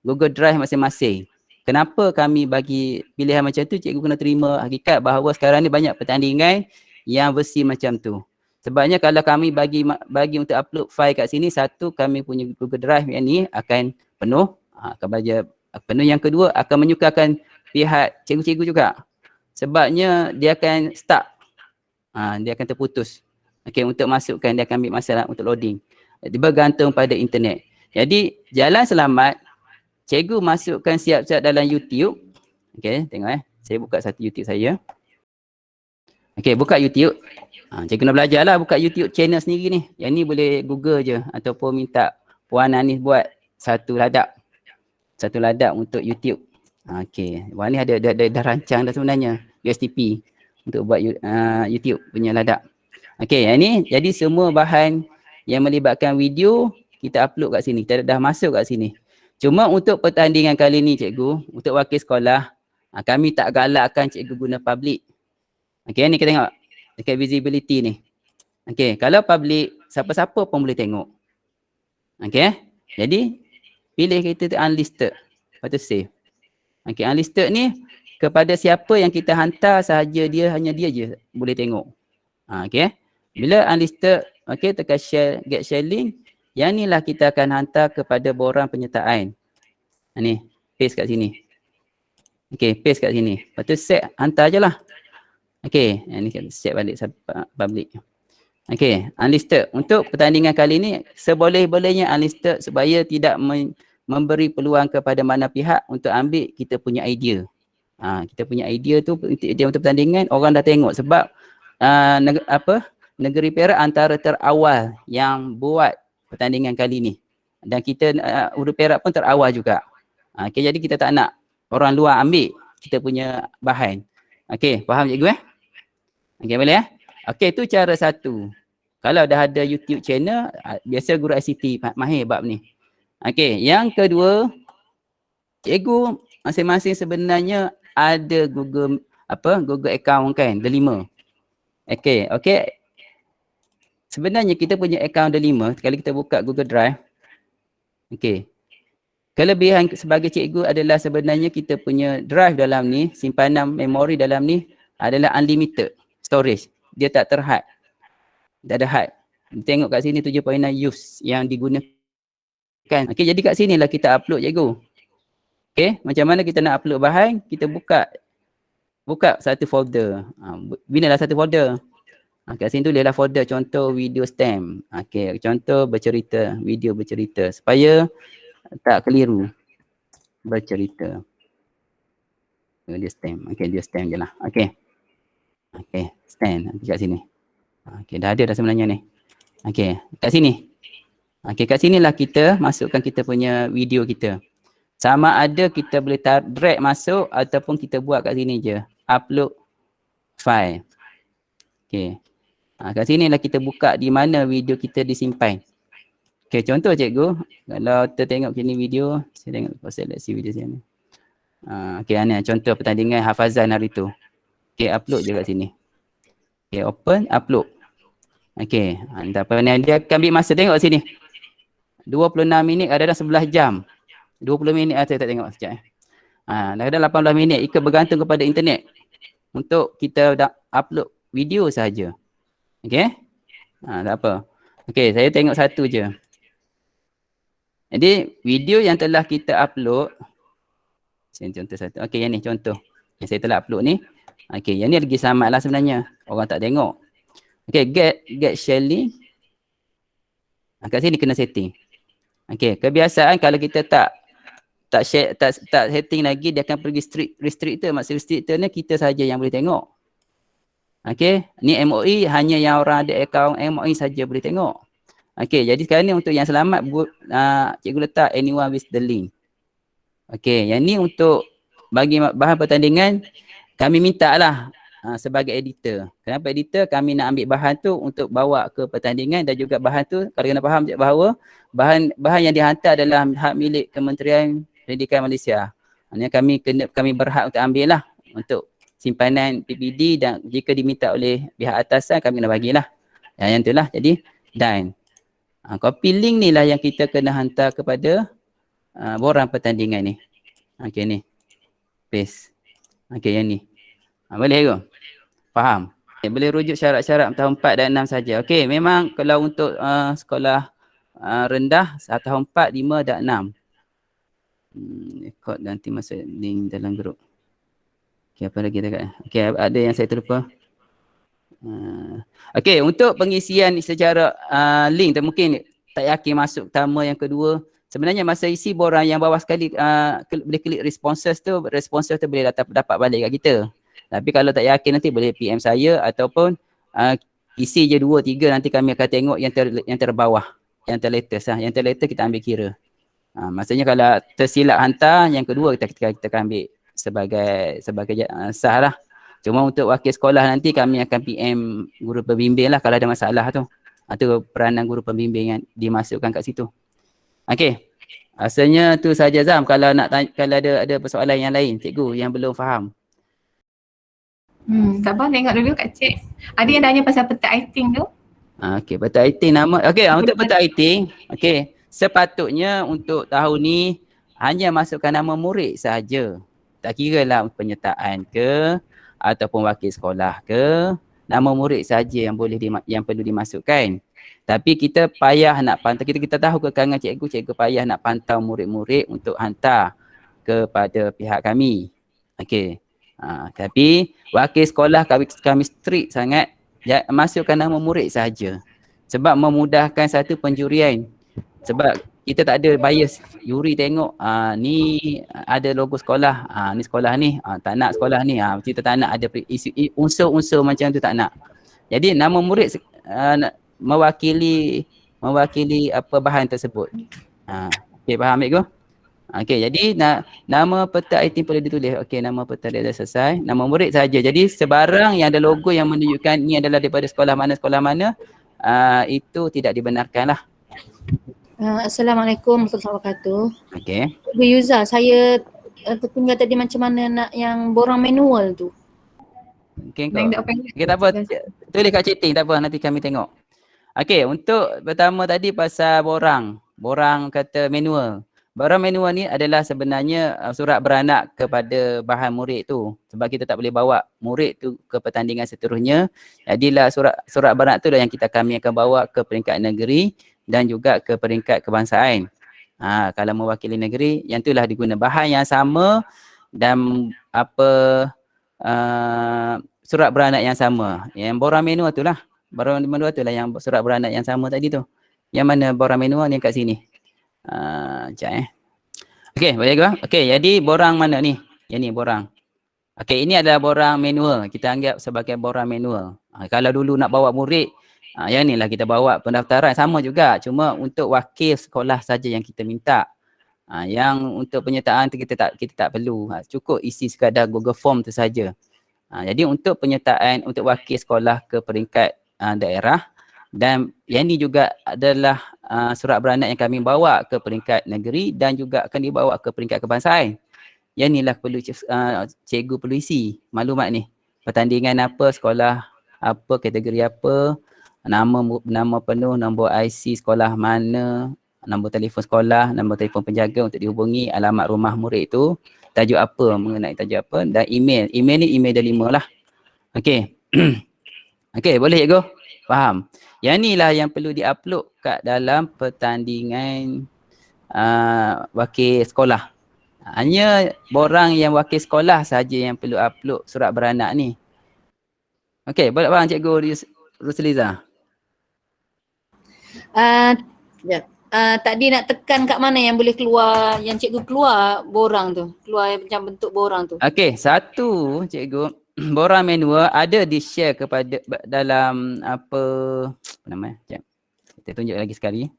Google Drive masing-masing. Kenapa kami bagi pilihan macam tu? Cikgu kena terima hakikat bahawa sekarang ni banyak pertandingan yang versi macam tu. Sebabnya kalau kami bagi untuk upload file kat sini, satu, kami punya Google Drive yang ni akan penuh. Akan baca penuh. Yang kedua, akan menyukarkan pihak cikgu-cikgu juga. Sebabnya dia akan stuck. Dia akan terputus. Okey, untuk masukkan, dia akan ambil masa untuk loading. Dia bergantung pada internet. Jadi, jalan selamat, cikgu masukkan siap-siap dalam YouTube. Okey, tengok Saya buka satu YouTube saya. Okey, buka YouTube. Cikgu nak belajar lah buka YouTube channel sendiri ni. Yang ni boleh Google je ataupun minta Puan Anis buat satu ladap. Satu ladap untuk YouTube. Okey, Puan ni dah rancang dah sebenarnya USTP untuk buat YouTube punya ladap. Okey, yang ni jadi semua bahan yang melibatkan video kita upload kat sini. Kita dah masuk kat sini. Cuma untuk pertandingan kali ni cikgu, untuk wakil sekolah, kami tak galakkan cikgu guna public. Okey, ni kita tengok. Dekat visibility ni. Okey, kalau public, siapa-siapa pun boleh tengok. Okey, jadi pilih kita tu unlisted. Lepas tu save. Okey, unlisted ni kepada siapa yang kita hantar sahaja hanya dia je boleh tengok. Okey, bila unlisted, okey, tekan share, get share link. Yang ni lah kita akan hantar kepada borang penyertaan. Ni, paste kat sini. Okey, paste kat sini. Lepas tu set, hantar je lah. Okey, ni kita set balik public. Okey, unlisted. Untuk pertandingan kali ni, seboleh-bolehnya unlisted supaya tidak memberi peluang kepada mana pihak untuk ambil kita punya idea. Kita punya idea tu, idea untuk pertandingan, orang dah tengok sebab Negeri Perak antara terawal yang buat pertandingan kali ni. Dan kita Urut Perak pun terawal juga. Okey, jadi kita tak nak orang luar ambil kita punya bahan. Okey, faham cikgu Okey, boleh Okey, tu cara satu. Kalau dah ada YouTube channel, biasa guru ICT mahir bab ni. Okey, yang kedua, cikgu masing-masing sebenarnya ada Google account kan, Delima. Okey. Sebenarnya kita punya account Delima, kalau kita buka Google Drive. Okey. Kelebihan sebagai cikgu adalah sebenarnya kita punya drive dalam ni, simpanan memori dalam ni adalah unlimited storage. Dia tak terhad. Tak ada had. Tengok kat sini 7.9 use yang digunakan. Okey, jadi kat sinilah kita upload cikgu. Okey, macam mana kita nak upload bahan? Kita buka satu folder. Binalah satu folder. Kat sini tulislah folder contoh video stem. Okey, contoh bercerita, video bercerita supaya tak keliru. Bercerita. Dia stem. Okey, dia stem je lah. Okey. Okey, stem kat sini. Okey, dah ada dah sebenarnya ni. Okey, kat sini. Okey, kat sinilah kita masukkan kita punya video kita. Sama ada kita boleh drag masuk ataupun kita buat kat sini je. Upload file. Okey. Kat sinilah kita buka di mana video kita disimpan. Okey, contoh cikgu, kalau kita tengok sini video, saya tengok seleksi video sini. Okey, ni contoh pertandingan hafazan hari tu. Okey, upload je kat sini. Okey, open, upload. Okey, tak apa ni, dia akan ambil masa, tengok sini. 26 minit, ada dah 11 jam. 20 minit saya tak tengok sekejap. Dah 18 minit, ikut bergantung kepada internet. Untuk kita dah upload video saja. Okey? Tak apa. Okey, saya tengok satu je. Jadi, video yang telah kita upload, saya contoh satu. Okey, yang ni contoh. Yang saya telah upload ni. Okey, yang ni lagi selamat lah sebenarnya. Orang tak tengok. Okey, get share link. Kat sini kena setting. Okey, kebiasaan kalau kita tak setting lagi, dia akan pergi restrictor. Maksud restrictor ni kita saja yang boleh tengok. Okey, ni MOE, hanya yang orang ada akaun MOE saja boleh tengok. Okey, jadi sekarang ni untuk yang selamat, cikgu letak anyone with the link. Okey, yang ni untuk bagi bahan pertandingan, kami minta lah sebagai editor. Kenapa editor? Kami nak ambil bahan tu untuk bawa ke pertandingan dan juga bahan tu kalau kena faham bahawa bahan yang dihantar adalah hak milik Kementerian Pendidikan Malaysia. Maksudnya kami berhak untuk ambil lah untuk simpanan PPD dan jika diminta oleh pihak atasan kami kena bagilah. Yang itulah jadi dan copy link ni lah yang kita kena hantar kepada borang pertandingan ni. Okey ni. Paste. Okey yang ni. Boleh ke? Faham? Boleh rujuk syarat-syarat tahun 4 dan 6 saja. Okey, memang kalau untuk sekolah rendah tahun 4, 5 dan 6. Rekod nanti masuk link dalam grup. Okey, apa lagi dekat? Okey, ada yang saya terlupa. Okey, untuk pengisian secara link tu mungkin tak yakin masuk pertama yang kedua. Sebenarnya masa isi borang yang bawah sekali boleh klik responses tu boleh dapat balik kat kita. Tapi kalau tak yakin nanti boleh PM saya ataupun isi je 2 3 nanti kami akan tengok yang terbawah, yang terlatest lah. Yang terlatest kita ambil kira. Maksudnya kalau tersilap hantar yang kedua kita akan ambil sebagai sah lah. Cuma untuk wakil sekolah nanti kami akan PM guru pembimbing lah kalau ada masalah tu. Atau peranan guru pembimbing yang dimasukkan kat situ. Okey. Rasanya tu saja Zam. Kalau nak tanya, kalau ada persoalan yang lain cikgu yang belum faham. Tak apa, tengok dulu Kak Cik. Ada yang tanya pasal peta iting tu. Okey, peta iting nama. Okey, untuk peta iting, okey, sepatutnya untuk tahun ni hanya masukkan nama murid saja. Tak kira lah penyertaan ke ataupun wakil sekolah ke, nama murid saja yang perlu dimasukkan. Tapi kita payah nak pantau, kita tahu kekangan cikgu payah nak pantau murid-murid untuk hantar kepada pihak kami. Okey. Tapi wakil sekolah kami strict sangat masukkan nama murid saja. Sebab memudahkan satu penjurian. Sebab kita tak ada bias. Juri tengok ni ada logo sekolah, ni sekolah ni, tak nak sekolah ni, kita tak nak ada unsur-unsur macam tu tak nak. Jadi nama murid mewakili apa bahan tersebut. Okey, faham cikgu? Okey, jadi nama peta iting boleh ditulis. Okey, nama peta dia dah selesai. Nama murid saja. Jadi sebarang yang ada logo yang menunjukkan ni adalah daripada sekolah mana, itu tidak dibenarkan lah. Assalamualaikum warahmatullahi wabarakatuh. Okey. Bu Yuza, saya tertinggal tadi macam mana nak yang borang manual tu. Okey, okay, tak apa. Tulis kat chatting, tak apa. Nanti kami tengok. Okey, untuk pertama tadi pasal borang kata manual. Borang manual ni adalah sebenarnya surat beranak kepada bahan murid tu. Sebab kita tak boleh bawa murid tu ke pertandingan seterusnya. Jadilah surat beranak tu yang kami akan bawa ke peringkat negeri dan juga ke peringkat kebangsaan. Kalau mewakili negeri, yang itulah diguna bahan yang sama dan surat beranak yang sama. Yang borang manual tu lah. Borang manual tu lah yang surat beranak yang sama tadi tu. Yang mana borang manual ni kat sini. Sekejap Okey, boleh ke? Okey, jadi borang mana ni? Yang ni borang. Okey, ini adalah borang manual. Kita anggap sebagai borang manual. Kalau dulu nak bawa murid, yang ni lah kita bawa pendaftaran. Sama juga. Cuma untuk wakil sekolah saja yang kita minta. Yang untuk penyertaan tu kita tak perlu. Cukup isi sekadar Google Form tu saja. Jadi untuk penyertaan untuk wakil sekolah ke peringkat daerah dan yang ni juga adalah surat beranak yang kami bawa ke peringkat negeri dan juga akan dibawa ke peringkat kebangsaan. Yang ni lah perlu cikgu perlu isi maklumat ni. Pertandingan apa, sekolah apa, kategori apa, nama penuh, nombor IC sekolah mana, nombor telefon sekolah, nombor telefon penjaga untuk dihubungi, alamat rumah murid itu, tajuk apa, mengenai tajuk apa dan email. Email ni email delima lah. Okey. Okey, boleh cikgu? Faham? Yang ni lah yang perlu diupload kat dalam pertandingan wakil sekolah. Hanya borang yang wakil sekolah saja yang perlu upload surat beranak ni. Okey, boleh faham cikgu Rusliza? Tadi nak tekan kat mana yang boleh keluar, yang cikgu keluar borang tu, keluar macam bentuk borang tu. Okey, satu cikgu, borang manual ada di-share kepada dalam apa nama? Kita tunjuk lagi sekali.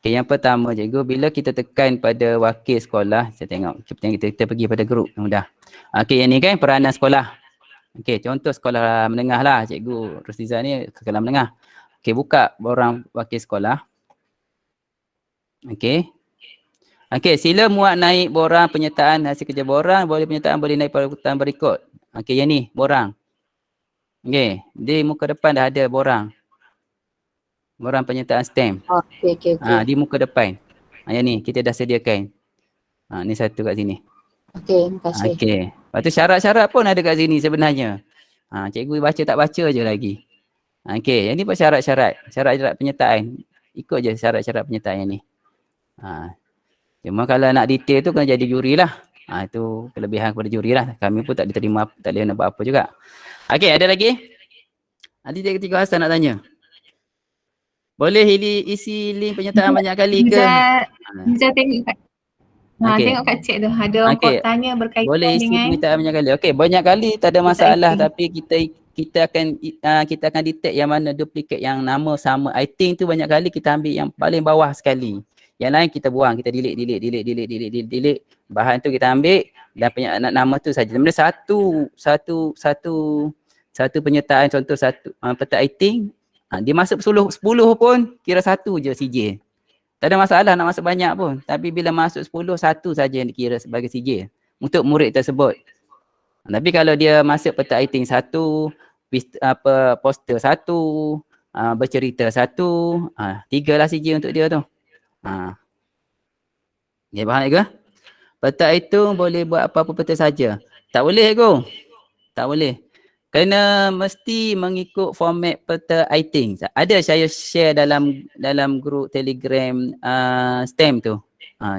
Okey, yang pertama cikgu, bila kita tekan pada wakil sekolah, saya tengok kita pergi pada grup mudah. Okey, yang ni kan peranan sekolah. Okey, contoh sekolah menengah lah. Cikgu Rusliza ni sekolah menengah. Okey, buka borang wakil sekolah. Okey. Okey, sila muat naik borang penyertaan hasil kerja borang. Boleh penyertaan boleh naik pada urutan berikut. Okey, yang ni borang. Okey, di muka depan dah ada borang. Borang penyertaan stamp. Okey. Di muka depan. Yang ni kita dah sediakan. Ni satu kat sini. Okey, terima kasih. Okey. Lepas tu syarat-syarat pun ada kat sini sebenarnya. Cikgu baca tak baca je lagi. Okey, yang ni pun syarat-syarat. Syarat-syarat penyertaan. Ikut je syarat-syarat penyertaan yang ni. Cuma kalau nak detail tu kena jadi juri lah. Itu kelebihan kepada juri lah. Kami pun tak diterima, tak boleh nak buat apa juga. Okey, ada lagi? Nanti Cikgu Hasan nak tanya. Boleh isi link penyertaan banyak kali ke? Bisa tengok kat Okey. tengok kat chat tu. Ada orang Okey. tanya berkaitan Boleh isi dengan penyertaan banyak kali. Okey, banyak kali tak ada masalah, IT. tapi kita akan detect yang mana duplicate, yang nama sama. I think tu banyak kali kita ambil yang paling bawah sekali. Yang lain kita buang, kita delete. Bahan tu kita ambil dan nama tu saja. Sebenarnya satu penyertaan, contoh satu peta I-Think, dia masuk 10 pun kira satu je CJ. Tak ada masalah nak masuk banyak pun. Tapi bila masuk 10, satu saja yang dikira sebagai CJ untuk murid tersebut. Tapi kalau dia masuk peta I-Think satu, poster satu, bercerita satu, 3 lah CJ untuk dia tu. Dia faham ke? Peta itu boleh buat apa-apa peta saja. Tak boleh Ego. Tak boleh. Kena mesti mengikut format peta I-Think. Ada saya share dalam grup Telegram STEM tu.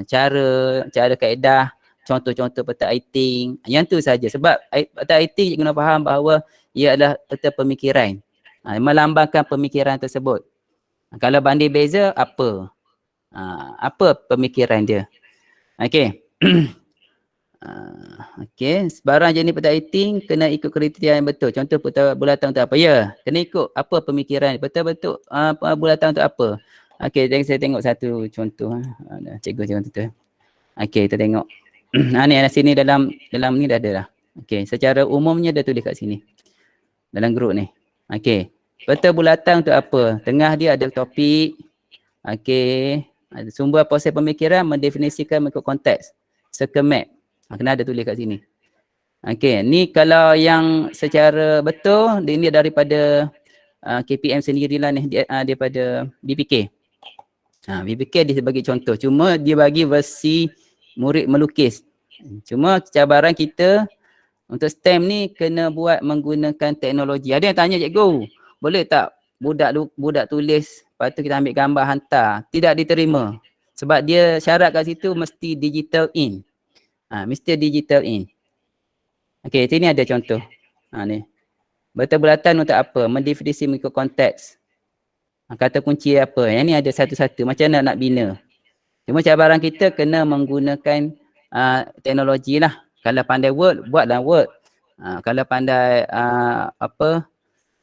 Cara kaedah, contoh-contoh peta I-Think. Yang tu saja. Sebab peta I-Think kena faham bahawa ia adalah peta pemikiran. Melambangkan pemikiran tersebut. Kalau banding beza, apa? Apa pemikiran dia? Okey. Okey, sebarang jenis peta I-Think kena ikut kriteria yang betul. Contoh peta bulatan untuk apa? Ya, kena ikut apa pemikiran. Peta bentuk bulatan untuk apa? Okey, saya tengok satu contoh. Cikgu contoh tu. Okey, kita tengok. Ni sini dalam ni dah ada dah. Okey, secara umumnya dah tulis kat sini. Dalam grup ni. Okey. Peta bulatan untuk apa? Tengah dia ada topik. Okey. Sumber proses pemikiran mendefinisikan mengikut konteks. Circle map. Kena ada tulis kat sini. Okey, ni kalau yang secara betul, ini daripada KPM sendirilah ni, daripada BPK. BPK dia sebagai contoh. Cuma dia bagi versi murid melukis. Cuma cabaran kita untuk STEM ni kena buat menggunakan teknologi. Ada yang tanya cikgu, boleh tak budak tulis, lepas tu kita ambil gambar hantar? Tidak diterima. Sebab dia syarat kat situ mesti digital in. Mesti digital in. Okey, sini ada contoh. Ni. Peta bulatan untuk apa? Mendefinisi mengikut konteks. Kata kunci apa? Yang ni ada satu-satu. Macam mana nak bina? Cuma cabaran kita kena menggunakan teknologi lah. Kalau pandai Word, buatlah Word. Kalau pandai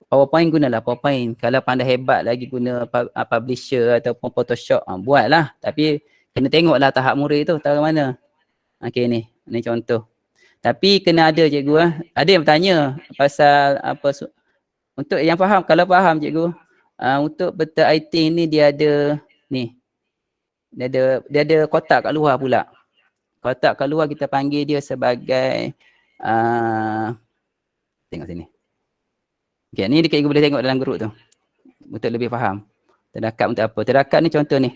PowerPoint, gunalah PowerPoint. Kalau pandai hebat lagi guna Publisher ataupun Photoshop, buatlah. Tapi kena tengoklah tahap murid tu, tahu mana. Okey, ni contoh. Tapi kena ada cikgu. Ada yang bertanya pasal apa, untuk yang faham, kalau faham cikgu, untuk peta I-Think ni dia ada ni. Dia ada kotak kat luar pula. Kotak kat luar kita panggil dia sebagai tengok sini. Okey, ni cikgu boleh tengok dalam grup tu. Untuk lebih faham. Terdekat untuk apa? Terdekat ni contoh ni.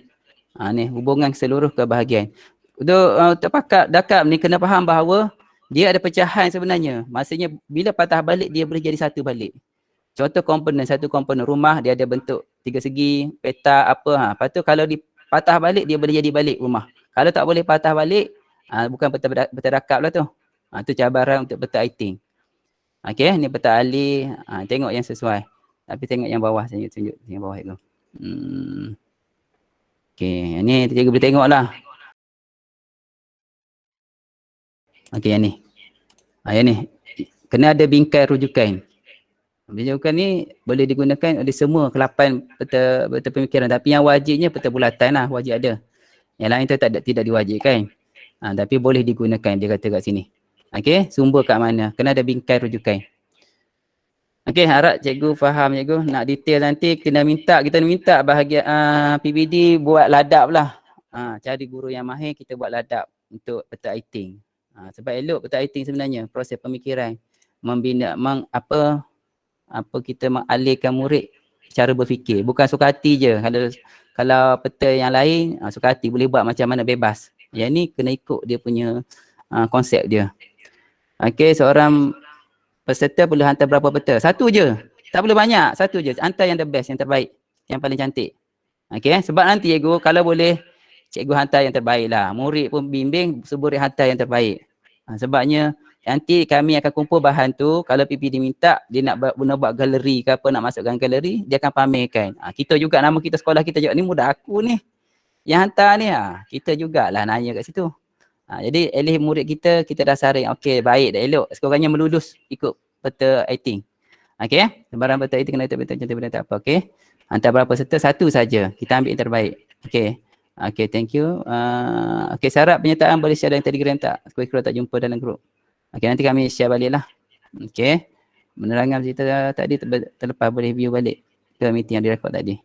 Ni hubungan seluruh kebahagiaan. Untuk dakap ni kena faham bahawa dia ada pecahan sebenarnya. Maksudnya bila patah balik dia boleh jadi satu balik. Contoh komponen, satu komponen rumah dia ada bentuk tiga segi, peta apa. Lepas tu kalau dipatah balik dia boleh jadi balik rumah. Kalau tak boleh patah balik, bukan peta dakap lah tu. Tu cabaran untuk peta I-Think. Okey, ni peta alih. Tengok yang sesuai. Tapi tengok yang bawah, saya tunjuk yang bawah itu. Okey, ni cikgu boleh tengok lah. Okey, yang ni. Yang ni. Kena ada bingkai rujukan. Rujukan ni boleh digunakan oleh semua ke-8 peta pemikiran. Tapi yang wajibnya peta bulatan lah, wajib ada. Yang lain tu tidak diwajibkan. Tapi boleh digunakan, dia kata kat sini. Okey, sumber kat mana? Kena ada bingkai rujukan. Okey, harap cikgu faham cikgu. Nak detail nanti kita minta bahagian PBD buat ladap lah. Cari guru yang mahir, kita buat ladap untuk peta writing. Sebab elok peta writing sebenarnya, proses pemikiran. Membina, apa kita mengalihkan murid cara berfikir. Bukan suka hati je. Kalau peta yang lain, suka hati boleh buat macam mana bebas. Yang ni kena ikut dia punya konsep dia. Okey, seorang peserta perlu hantar berapa peta? Satu je. Tak perlu banyak, satu je. Hantar yang the best, yang terbaik, yang paling cantik. Okey, sebab nanti cikgu kalau boleh cikgu hantar yang terbaik lah. Murid pun bimbing, murid hantar yang terbaik. Sebabnya nanti kami akan kumpul bahan tu, kalau PPD minta dia nak buat galeri ke apa, nak masukkan galeri, dia akan pamerkan. Kita juga, nama kita sekolah kita juga, ni mudah aku ni yang hantar ni. Kita jugalah nanya kat situ. Jadi elih murid kita dah saring, okey baik dah elok, sekurang-kurangnya melulus ikut peta writing. Okey, sebarang peta writing kena betul cantik benar tak apa, okey. Hantar berapa peserta? Satu saja. Kita ambil yang terbaik. Okey. Okey, thank you. Okey, syarat penyertaan boleh share dalam Telegram tak? Kalau tak jumpa dalam grup. Okey, nanti kami share balik lah. Okey. Menerangan cerita tadi terlepas, boleh view balik ke meeting yang direkod tadi.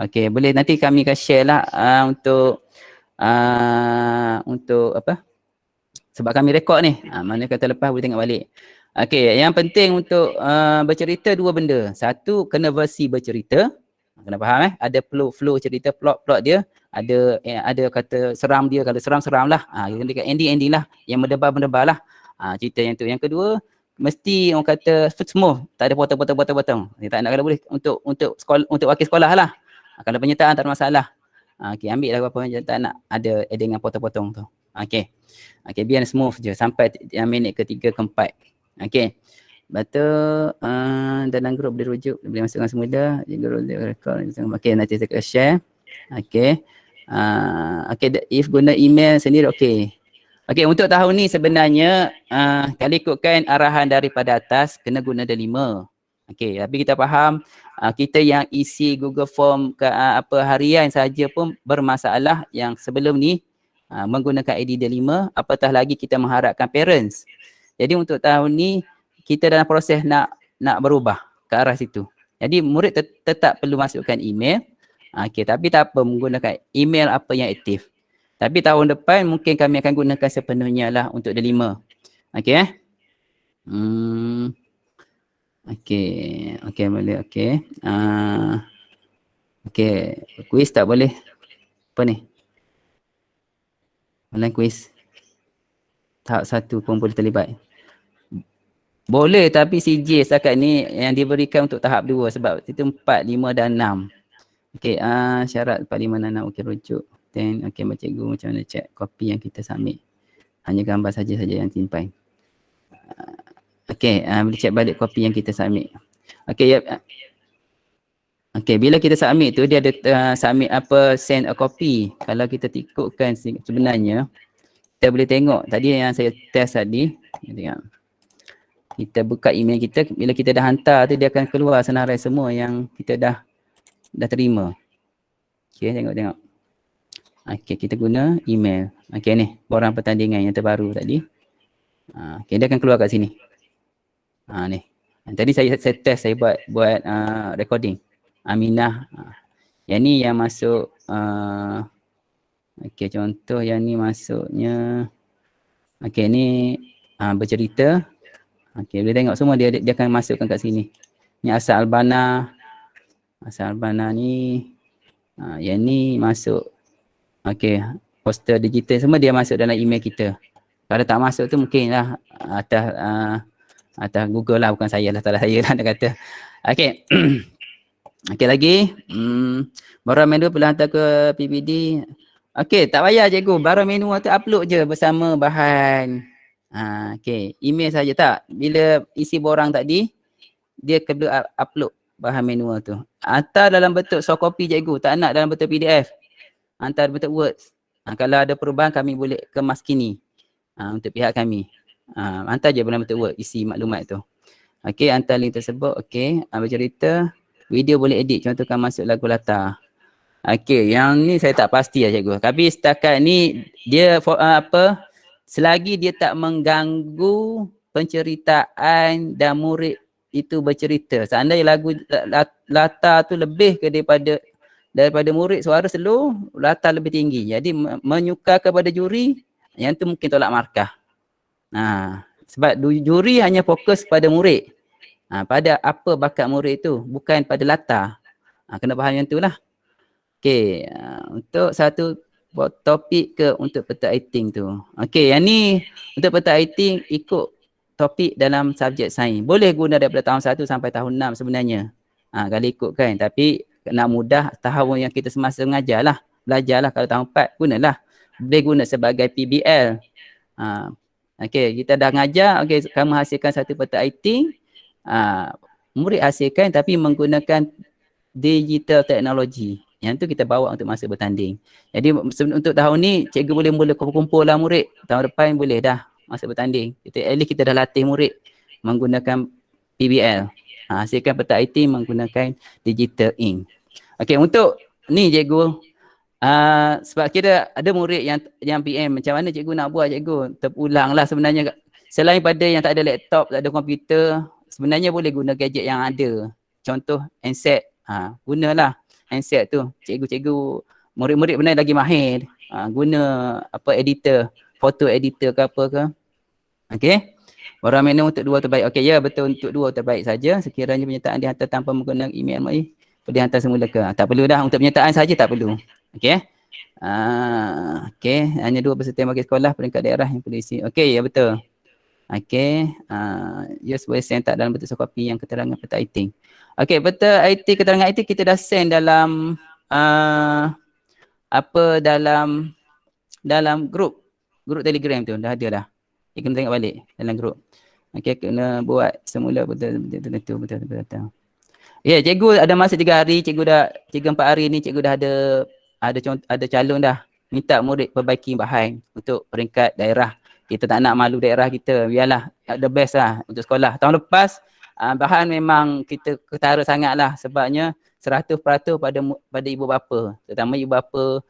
Okey, boleh nanti kami akan share lah untuk apa? Sebab kami rekod ni. Mana kata lepas boleh tengok balik. Okey, yang penting untuk bercerita dua benda. Satu, kena versi bercerita. Kena faham ada flow cerita, plot dia. Ada kata seram dia, kalau seram lah. Dekat ending lah, yang mendebar lah. Cerita yang tu. Yang kedua, mesti orang kata smooth, tak ada potong. Dia tak nak, kalau boleh untuk sekolah, untuk wakil sekolah lah. Kalau penyertaan tak ada masalah. Okey, ambil lah apa yang tak nak ada dengan potong-potong tu. Okey. Okey, biar smooth je sampai minit ke-3 ke-4. Okey. Betul, dalam grup boleh rujuk, boleh masukkan semula. Guru record. Okey, nanti saya akan share. Okey. Okey, if guna email sendiri okey. Okey, untuk tahun ni sebenarnya kalau ikutkan arahan daripada atas kena guna ada 5. Okey, tapi kita faham kita yang isi Google Form ke harian saja pun bermasalah, yang sebelum ni menggunakan ID dia 5, apatah lagi kita mengharapkan parents. Jadi untuk tahun ni kita dalam proses nak berubah ke arah situ. Jadi murid tetap perlu masukkan email. Okey, tapi tak apa, menggunakan email apa yang aktif. Tapi tahun depan mungkin kami akan gunakan sepenuhnya lah untuk dia 5. Okey Okey, boleh. Okey. Okey, kuis tak boleh. Apa ni? Online kuis. Tahap 1 pun boleh terlibat. Boleh, tapi CJ setakat ni yang diberikan untuk tahap 2 sebab itu 4, 5 dan 6. Okey, syarat 4, 5 dan 6. Okey, rujuk. Then, okey, cikgu macam mana check kopi yang kita submit. Hanya gambar saja yang simpan. Okey, boleh check balik kopi yang kita submit. Okey, okey, bila kita submit tu dia ada submit apa, send a copy. Kalau kita ikutkan sebenarnya kita boleh tengok tadi yang saya test tadi. Kita buka email kita, bila kita dah hantar tu dia akan keluar senarai semua yang kita dah terima. Okey, tengok. Okey, kita guna email. Okey ni, borang pertandingan yang terbaru tadi. Okey, dia akan keluar kat sini. Ni. Tadi saya test, saya buat recording. Aminah. Yang ni yang masuk okey, contoh yang ni masuknya. Okey, ni bercerita. Okey, boleh tengok semua dia akan masukkan kat sini. Ni asal Albana. Asal Albana ni. Yang ni masuk. Okey, poster digital semua dia masuk dalam email kita. Kalau tak masuk tu mungkinlah atas Google lah, bukan saya lah, salah saya lah nak kata. Okey. Okey lagi. Barang menu perlu hantar ke PPD. Okey, tak payah cikgu. Barang menu tu upload je bersama bahan. Okey, email saja tak. Bila isi borang tadi, dia perlu upload bahan menu tu. Hantar dalam bentuk soft copy cikgu, tak nak dalam bentuk PDF. Hantar bentuk words. Kalau ada perubahan kami boleh kemaskini untuk pihak kami. Hantar je dalam bentuk word isi maklumat tu. Okey, hantar link tersebut. Okey, bercerita. Video boleh edit, contohkan masuk lagu latar. Okey, yang ni saya tak pasti lah cikgu. Tapi setakat ni dia selagi dia tak mengganggu penceritaan dan murid itu bercerita. Seandainya lagu latar tu lebih ke daripada murid suara slow, latar lebih tinggi. Jadi menyuka kepada juri, yang tu mungkin tolak markah. Sebab juri hanya fokus pada murid. Pada apa bakat murid itu, bukan pada latar. Kena faham yang tu lah. Okey, untuk satu topik ke untuk peta writing tu. Okey, yang ni untuk peta writing ikut topik dalam subjek sains. Boleh guna daripada tahun 1 sampai tahun 6 sebenarnya. Kalau ikutkan. Tapi nak mudah tahun yang kita semasa mengajar lah. Belajar lah. Kalau tahun 4 gunalah. Boleh guna sebagai PBL. Okey, kita dah ngajar. Okey, kamu hasilkan satu peta writing. Murid hasilkan tapi menggunakan digital teknologi. Yang tu kita bawa untuk masa bertanding. Jadi untuk tahun ni cikgu boleh mula kumpul lah murid. Tahun depan boleh dah masa bertanding. At least kita dah latih murid menggunakan PBL. Hasilkan peta writing menggunakan digital ink. Okey, untuk ni cikgu, sebab kita ada murid yang PM, macam mana cikgu nak buat cikgu? Terulang lah sebenarnya. Selain pada yang tak ada laptop, tak ada komputer, sebenarnya boleh guna gadget yang ada. Contoh handset, gunalah handset tu. Cikgu-cikgu, murid-murid benar lagi mahir. Guna apa editor, foto editor ke apa ke. Okey. Orang minum untuk 2 terbaik. Okey, ya betul, untuk 2 terbaik saja. Sekiranya penyertaan dihantar tanpa menggunakan email MAI, perlu dihantar semula ke? Tak perlu dah, untuk penyertaan saja tak perlu. Okey. Okey, hanya 2 peserta yang bagi sekolah peringkat daerah yang perlu isi. Okey, ya betul. Okey, ya boleh send tak dalam bentuk softcopy yang keterangan peta writing. Okey, peta writing, keterangan writing kita dah send dalam dalam grup Telegram tu, dah ada dah. Kita kena tengok balik dalam grup. Okey, kena buat semula betul. Ya, cikgu ada masa 3 hari, cikgu 4 hari ni cikgu dah ada calon dah. Minta murid perbaiki bahan untuk peringkat daerah. Kita tak nak malu daerah kita. Biarlah the best lah untuk sekolah. Tahun lepas bahan memang kita ketara sangat lah. Sebabnya 100% pada ibu bapa. Terutama ibu bapa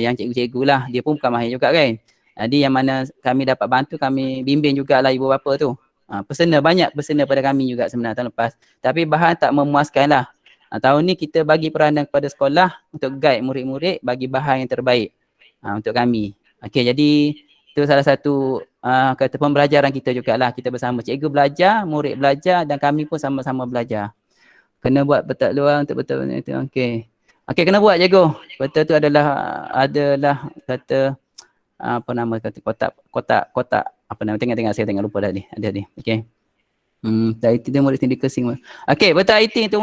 yang cikgu-cikgu lah. Dia pun bukan mahir juga kan. Jadi yang mana kami dapat bantu, kami bimbing jugalah ibu bapa tu. Banyak personal pada kami juga sebenarnya tahun lepas. Tapi bahan tak memuaskan lah. Tahun ni kita bagi peranan kepada sekolah untuk guide murid-murid bagi bahan yang terbaik untuk kami. Okey, jadi itu salah satu kata pembelajaran kita jugalah. Kita bersama, cikgu belajar, murid belajar dan kami pun sama-sama belajar. Kena buat peta luar untuk betul itu. Okey. Okey, kena buat cikgu. Peta tu adalah kata apa nama, kata kotak apa nama, tengok saya tengok lupa dah ni. Ada ni. Okey. Itu dia murid sendiri kesing. Okey, peta writing tu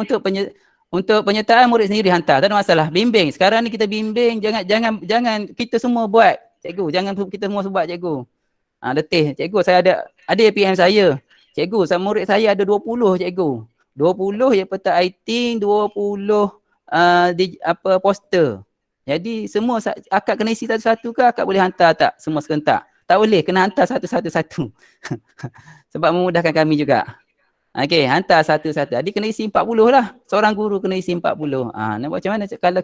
untuk penyertaan murid sendiri hantar. Tak ada masalah. Bimbing. Sekarang ni kita bimbing, jangan kita semua buat. Cikgu, jangan kita semua buat cikgu. Letih. Cikgu, saya ada PM saya. Cikgu, murid saya ada 20 cikgu. 20 ya peta writing, 20 poster. Jadi semua akak kena isi satu-satu ke akak boleh hantar tak semua serentak? Tak boleh, kena hantar satu-satu. Sebab memudahkan kami juga. Okey, hantar satu-satu. Jadi kena isi 40 lah. Seorang guru kena isi 40. Nak buat macam mana? Kalau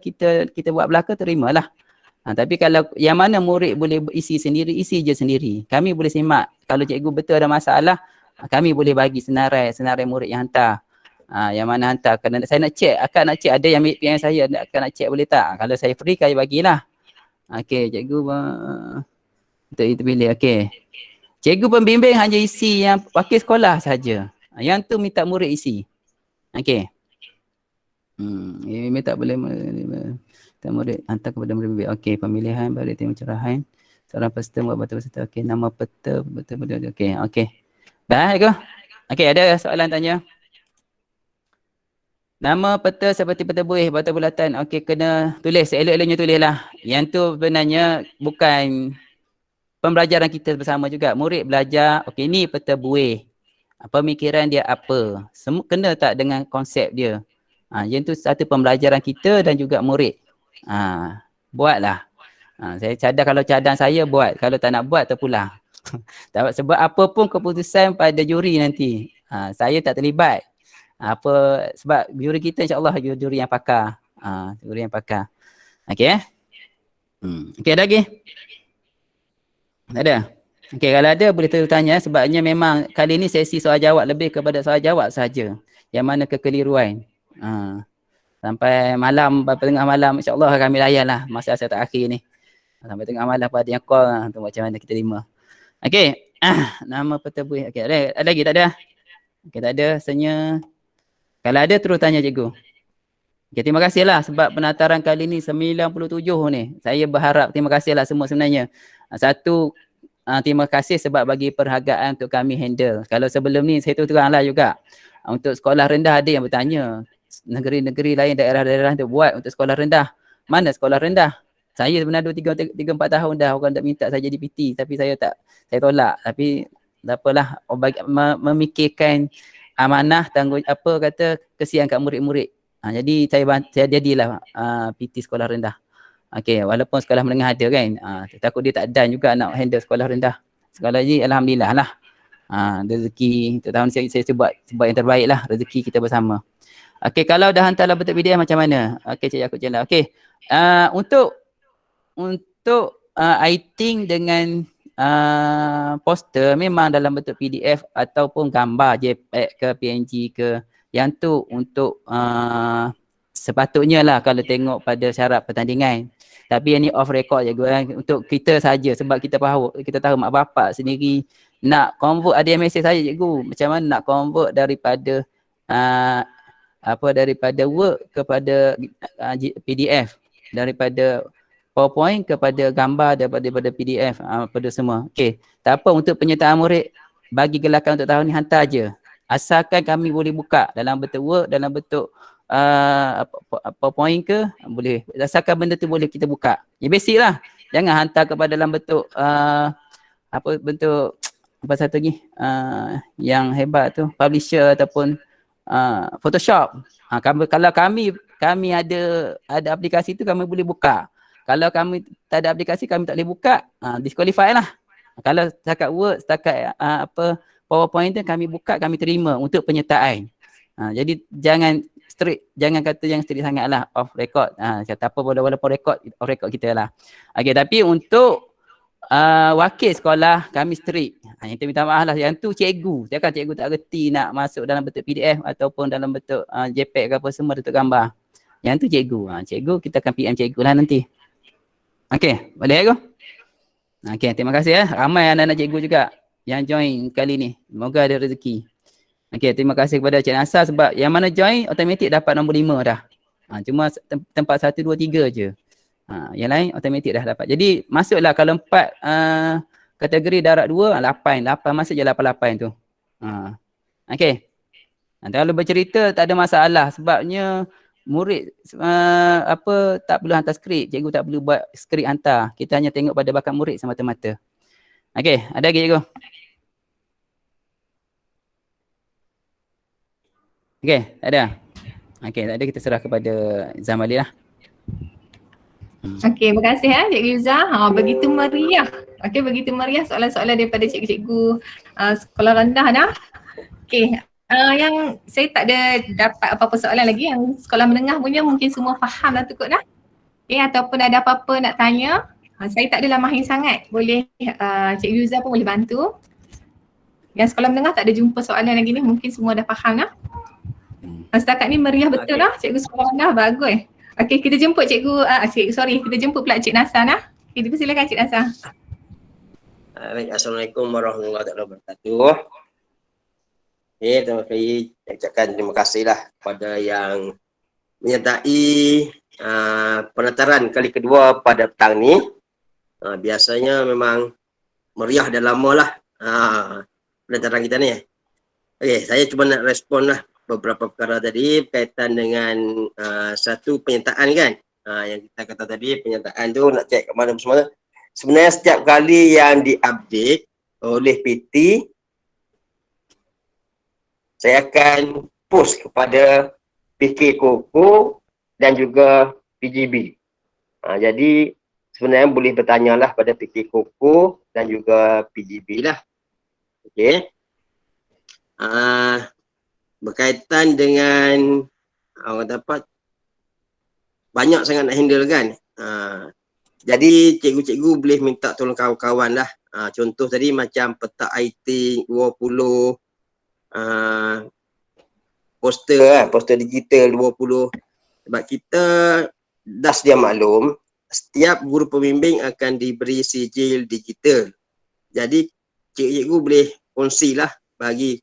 kita buat belaka, terimalah. Tapi kalau yang mana murid boleh isi sendiri, isi je sendiri. Kami boleh simak. Kalau cikgu betul ada masalah, kami boleh bagi senarai murid yang hantar. Yang mana hantar. Kerana saya nak cek, akak nak cek ada yang ambil PM saya, akak nak cek boleh tak? Kalau saya free, saya bagilah. Okey, cikgu untuk itu pilih. Okey. Cikgu pembimbing hanya isi yang wakil sekolah saja. Yang tu minta murid isi. Okey. Ini tak boleh murid hantar kepada murid. Okey, pemilihan balik tim pencerahan. Seorang peserta buat betul-betul. Okey, nama peta betul-betul. Okey. Dah ke? Okey, ada soalan tanya? Nama peta seperti peta buih, batu bulatan. Okey, kena tulis. Elok-eloknya tulislah. Yang tu sebenarnya bukan pembelajaran kita bersama juga. Murid belajar, okey ni peta buih. Pemikiran dia apa? Semua kena tak dengan konsep dia. Yang tu satu pembelajaran kita dan juga murid. Buatlah. Saya cadang, kalau cadang saya buat. Kalau tak nak buat terpulang. Sebab apa pun keputusan pada juri nanti. Saya tak terlibat. Sebab juri kita insya-Allah juri yang pakar. Juri yang pakar. Okey. Okey, ada lagi? Tak ada? Okey, kalau ada boleh tanya sebabnya memang kali ni sesi soal jawab lebih kepada soal jawab saja. Yang mana kekeliruan. Sampai malam, tengah malam insya-Allah kami layan lah masa saya terakhir ni. Sampai tengah malam pada yang call tu macam mana kita terima. Okey. Nama petabui. Okey, ada lagi tak ada? Okey, tak ada. Rasanya kalau ada terus tanya cikgu. Okay, terima kasihlah sebab penataran kali ni 97 ni. Saya berharap terima kasihlah semua sebenarnya. Satu, terima kasih sebab bagi perhargaan untuk kami handle. Kalau sebelum ni saya teranglah juga. Untuk sekolah rendah ada yang bertanya. Negeri-negeri lain, daerah-daerah tu buat untuk sekolah rendah. Mana sekolah rendah? Saya sebenarnya 3-4 tahun dah orang tak minta saya jadi PT. Tapi saya tolak. Tapi tak apalah, memikirkan amanah, tanggung kesian kat murid-murid. Jadi saya jadilah PT sekolah rendah. Okey, walaupun sekolah menengah ada kan. Takut dia tak dan juga nak handle sekolah rendah. Sekali lagi alhamdulillah lah. Rezeki untuk tahun ni saya buat yang terbaik lah, rezeki kita bersama. Okey, kalau dah hantar bentuk PDF macam mana? Okey, cikgu aku jalan. Okey. Untuk writing dengan poster memang dalam bentuk PDF ataupun gambar JPEG ke PNG ke. Yang tu untuk sepatutnya lah kalau tengok pada syarat pertandingan. Tapi yang ni off record je untuk kita saja sebab kita tahu mak bapak sendiri nak convert, ada yang mesej saya cikgu macam mana nak convert daripada daripada Word kepada PDF, daripada PowerPoint kepada gambar daripada PDF pada semua. Okey, tak apa, untuk penyertaan murid bagi gelakan untuk tahun ni hantar je. Asalkan kami boleh buka dalam bentuk Word, dalam bentuk PowerPoint ke, boleh. Asalkan benda tu boleh kita buka. Ya basic lah. Jangan hantar kepada dalam bentuk bentuk apa satu lagi yang hebat tu, publisher ataupun Photoshop. Kalau kami ada aplikasi tu kami boleh buka. Kalau kami tak ada aplikasi kami tak boleh buka, disqualify lah. Kalau setakat Word, setakat PowerPoint tu kami buka, kami terima untuk penyertaan. Jadi jangan kata yang strict sangat lah, off record. Kata apa walaupun record, off record kita lah. Okay, tapi untuk wakil sekolah kami strict. Yang tu minta maaf lah, yang tu cikgu. Jangan cikgu tak reti nak masuk dalam bentuk PDF ataupun dalam bentuk JPEG ke apa semua, bentuk gambar. Yang tu cikgu. Cikgu kita akan PM cikgu lah nanti. Okay, boleh cikgu? Okay, terima kasih ya. Ramai anak-anak cikgu juga yang join kali ni. Semoga ada rezeki. Okey, terima kasih kepada Cik Nasa sebab yang mana join automatik dapat nombor 5 dah. Cuma tempat 1, 2, 3 je. Yang lain automatik dah dapat. Jadi masuklah kalau 4 kategori darat 2, 8 masuk je 88 tu. Okey. Kalau bercerita tak ada masalah sebabnya murid tak perlu hantar skrip. Cikgu tak perlu buat skrip hantar. Kita hanya tengok pada bakat murid semata-mata. Okey, ada lagi cikgu? Okey, tak ada. Okey, tak ada, kita serah kepada Zamali lah. Okey, terima kasih Cikgu Yuza. Begitu meriah. Okey, begitu meriah soalan-soalan daripada cikgu-cikgu sekolah rendah dah. Okey, yang saya tak ada dapat apa-apa soalan lagi. Yang sekolah menengah punya mungkin semua faham dah tukut dah. Okey, ataupun ada apa-apa nak tanya. Saya tak adalah mahir sangat. Boleh Cikgu Yuza pun boleh bantu. Yang sekolah menengah tak ada jumpa soalan lagi ni. Mungkin semua dah faham dah. Setakat ni meriah betul lah cikgu sekolah rendah, bagus. Okey, kita jemput cikgu, kita jemput pula Cik Nasa lah. Okey, silakan Cik Nasa. Baik, Assalamualaikum warahmatullahi wabarakatuh. Terima kasih, ucapkan terima kasihlah kepada yang menyertai penataran kali kedua pada petang ni. Biasanya memang meriah dah lama lah penataran kita ni. Okey, saya cuma nak respon lah beberapa perkara tadi berkaitan dengan satu penyertaan kan. Yang kita kata tadi, penyertaan tu nak cek kat mana semua. Sebenarnya setiap kali yang diupdate oleh PT, saya akan post kepada PK Koko dan juga PGB. Jadi sebenarnya boleh bertanyalah pada PK Koko dan juga PGB lah. Okey. Berkaitan dengan orang dapat banyak sangat nak handle kan. Jadi cikgu-cikgu boleh minta tolong kawan-kawan lah Contoh tadi macam peta IT 20, poster digital 20. Sebab kita dah sedia maklum, setiap guru pembimbing akan diberi sijil digital. Jadi cikgu boleh kongsilah bagi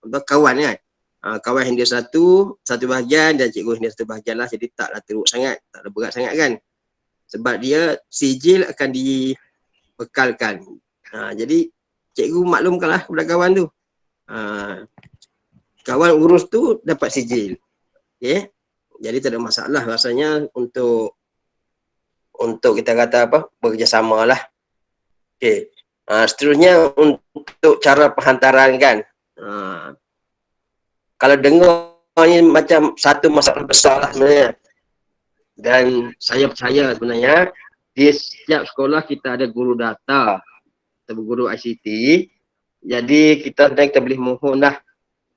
kawan kan. Kawan handle satu bahagian dan cikgu handle satu bahagian lah. Jadi taklah teruk sangat, taklah berat sangat kan. Sebab dia sijil akan dibekalkan. Jadi cikgu maklumkanlah kepada kawan tu. Kawan urus tu dapat sijil. Okay. Jadi tak ada masalah rasanya untuk kita kata bekerjasama lah. Okay. Seterusnya untuk cara penghantaran kan. Kalau dengar ni macam satu masalah besar lah sebenarnya. Dan saya percaya sebenarnya di setiap sekolah kita ada guru data atau guru ICT. Jadi kita boleh mohon lah.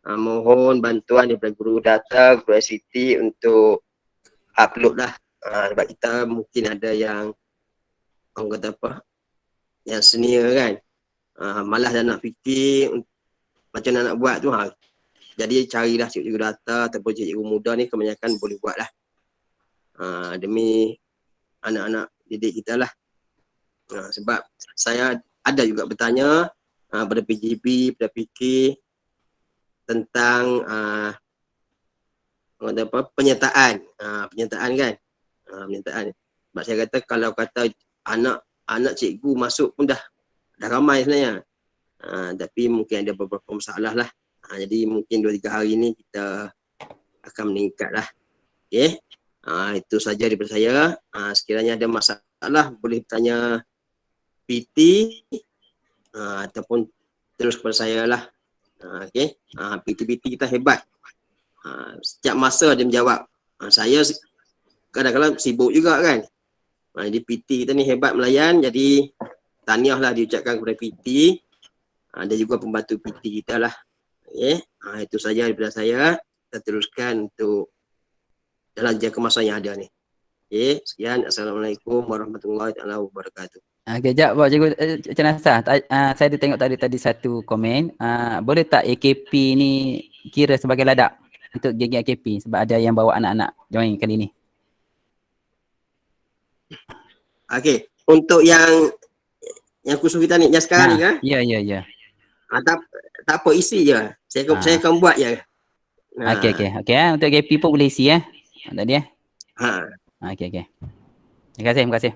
Mohon bantuan daripada guru data, guru ICT untuk upload lah. Sebab kita mungkin ada yang orang kata yang senior kan. Malas dah nak fikir macam nak buat tu. Jadi carilah cikgu data ataupun cikgu muda ni kebanyakan boleh buat lah. Demi anak-anak didik kita lah. Sebab saya ada juga bertanya pada PGP, pada PK tentang penyertaan kan. Penyertaan. Sebab saya kata kalau kata anak cikgu masuk pun dah ramai sebenarnya. Tapi mungkin ada beberapa masalah lah. Jadi mungkin 2-3 hari ni kita akan meningkat lah. Okay. Itu saja daripada saya. Sekiranya ada masalah boleh tanya PT ataupun terus kepada saya lah. Okay. PT-PT kita hebat. Setiap masa dia menjawab. Saya kadang-kadang sibuk juga kan. Jadi PT kita ni hebat melayan. Jadi tahniahlah diucapkan kepada PT. Ada juga pembantu PT kita lah. Okay. Itu saja daripada saya. Kita teruskan untuk dalam jangka masa yang ada ni. Okay. Sekian. Assalamualaikum warahmatullahi wabarakatuh. Okay, sekejap Pak Cikgu Encik Nasah. Saya ada tengok tadi satu komen. Boleh tak AKP ni kira sebagai ladak untuk geng AKP sebab ada yang bawa anak-anak join kali ni? Okay. Untuk yang khusus kita ni, yang sekarang ni kan? Ya. Tak apa, isi je. Saya akan buat je. Okey. Untuk AKP pun boleh isi tadi Okey. Terima kasih.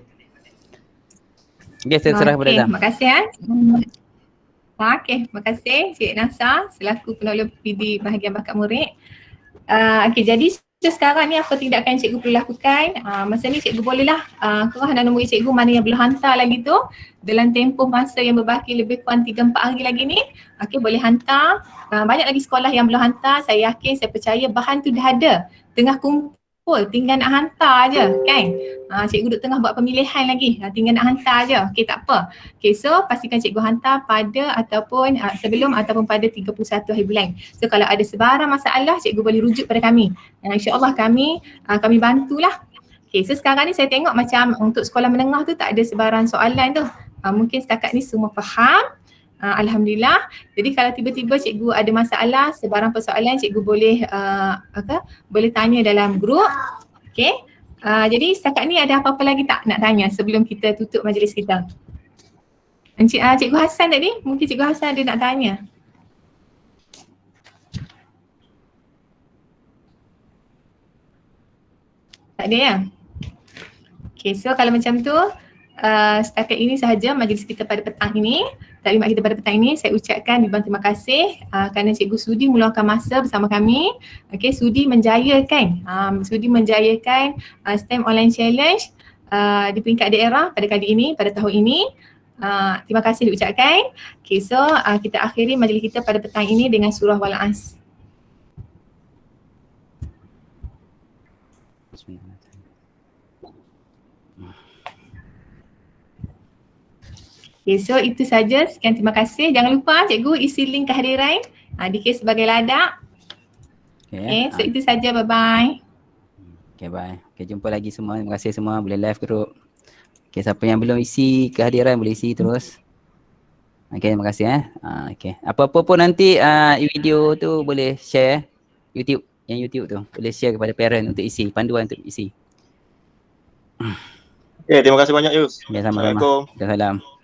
Okey, saya serah kepada Azam. Terima kasih Okey, terima kasih Cik Nasah selaku penolong PD bahagian bakat murid. Okey, jadi sekarang ni apa tindakan cikgu perlu lakukan? Masa ni cikgu bolehlah kerah dan nombor cikgu mana yang belum hantar lagi tu dalam tempoh masa yang berbaki lebih kurang 3-4 hari lagi ni. Okey, boleh hantar. Banyak lagi sekolah yang belum hantar. Saya yakin, saya percaya bahan tu dah ada. Tengah kumpul, tinggal nak hantar je kan. Cikgu duduk tengah buat pemilihan lagi. Tinggal nak hantar je. Okey, tak apa. Okey, so pastikan cikgu hantar pada ataupun sebelum ataupun pada 31 hari bulan. So kalau ada sebarang masalah, cikgu boleh rujuk pada kami. InsyaAllah kami bantulah. Okay, so sekarang ni saya tengok macam untuk sekolah menengah tu tak ada sebarang soalan tu. Mungkin setakat ni semua faham. Alhamdulillah. Jadi kalau tiba-tiba cikgu ada masalah, sebarang persoalan cikgu boleh tanya dalam grup. Okay. Jadi setakat ni ada apa-apa lagi tak nak tanya sebelum kita tutup majlis kita? Cikgu Hassan tadi, mungkin Cikgu Hassan ada nak tanya. Tak ada ya? Okay, so kalau macam tu setakat ini sahaja majlis kita pada petang ini. Taklimat kita pada petang ini saya ucapkan ribuan terima kasih kerana cikgu sudi meluangkan masa bersama kami. Okay, sudi menjayakan STEM Online Challenge di peringkat daerah pada kali ini, pada tahun ini. Terima kasih diucapkan. Okay, so kita akhiri majlis kita pada petang ini dengan surah Wal-As. Okay, so itu saja. Sekian, terima kasih. Jangan lupa cikgu isi link kehadiran dikira sebagai ladak. Okay, so itu saja. Bye-bye. Okay, bye. Okay, jumpa lagi semua. Terima kasih semua. Boleh live group. Okay. Okey, siapa yang belum isi kehadiran boleh isi terus. Okey, terima kasih okey. Apa-apa pun nanti video tu boleh share YouTube, yang YouTube tu boleh share kepada parent untuk isi, panduan untuk isi. Okay, terima kasih banyak Yus. Ya, sama-sama. Assalamualaikum. Waalaikumsalam.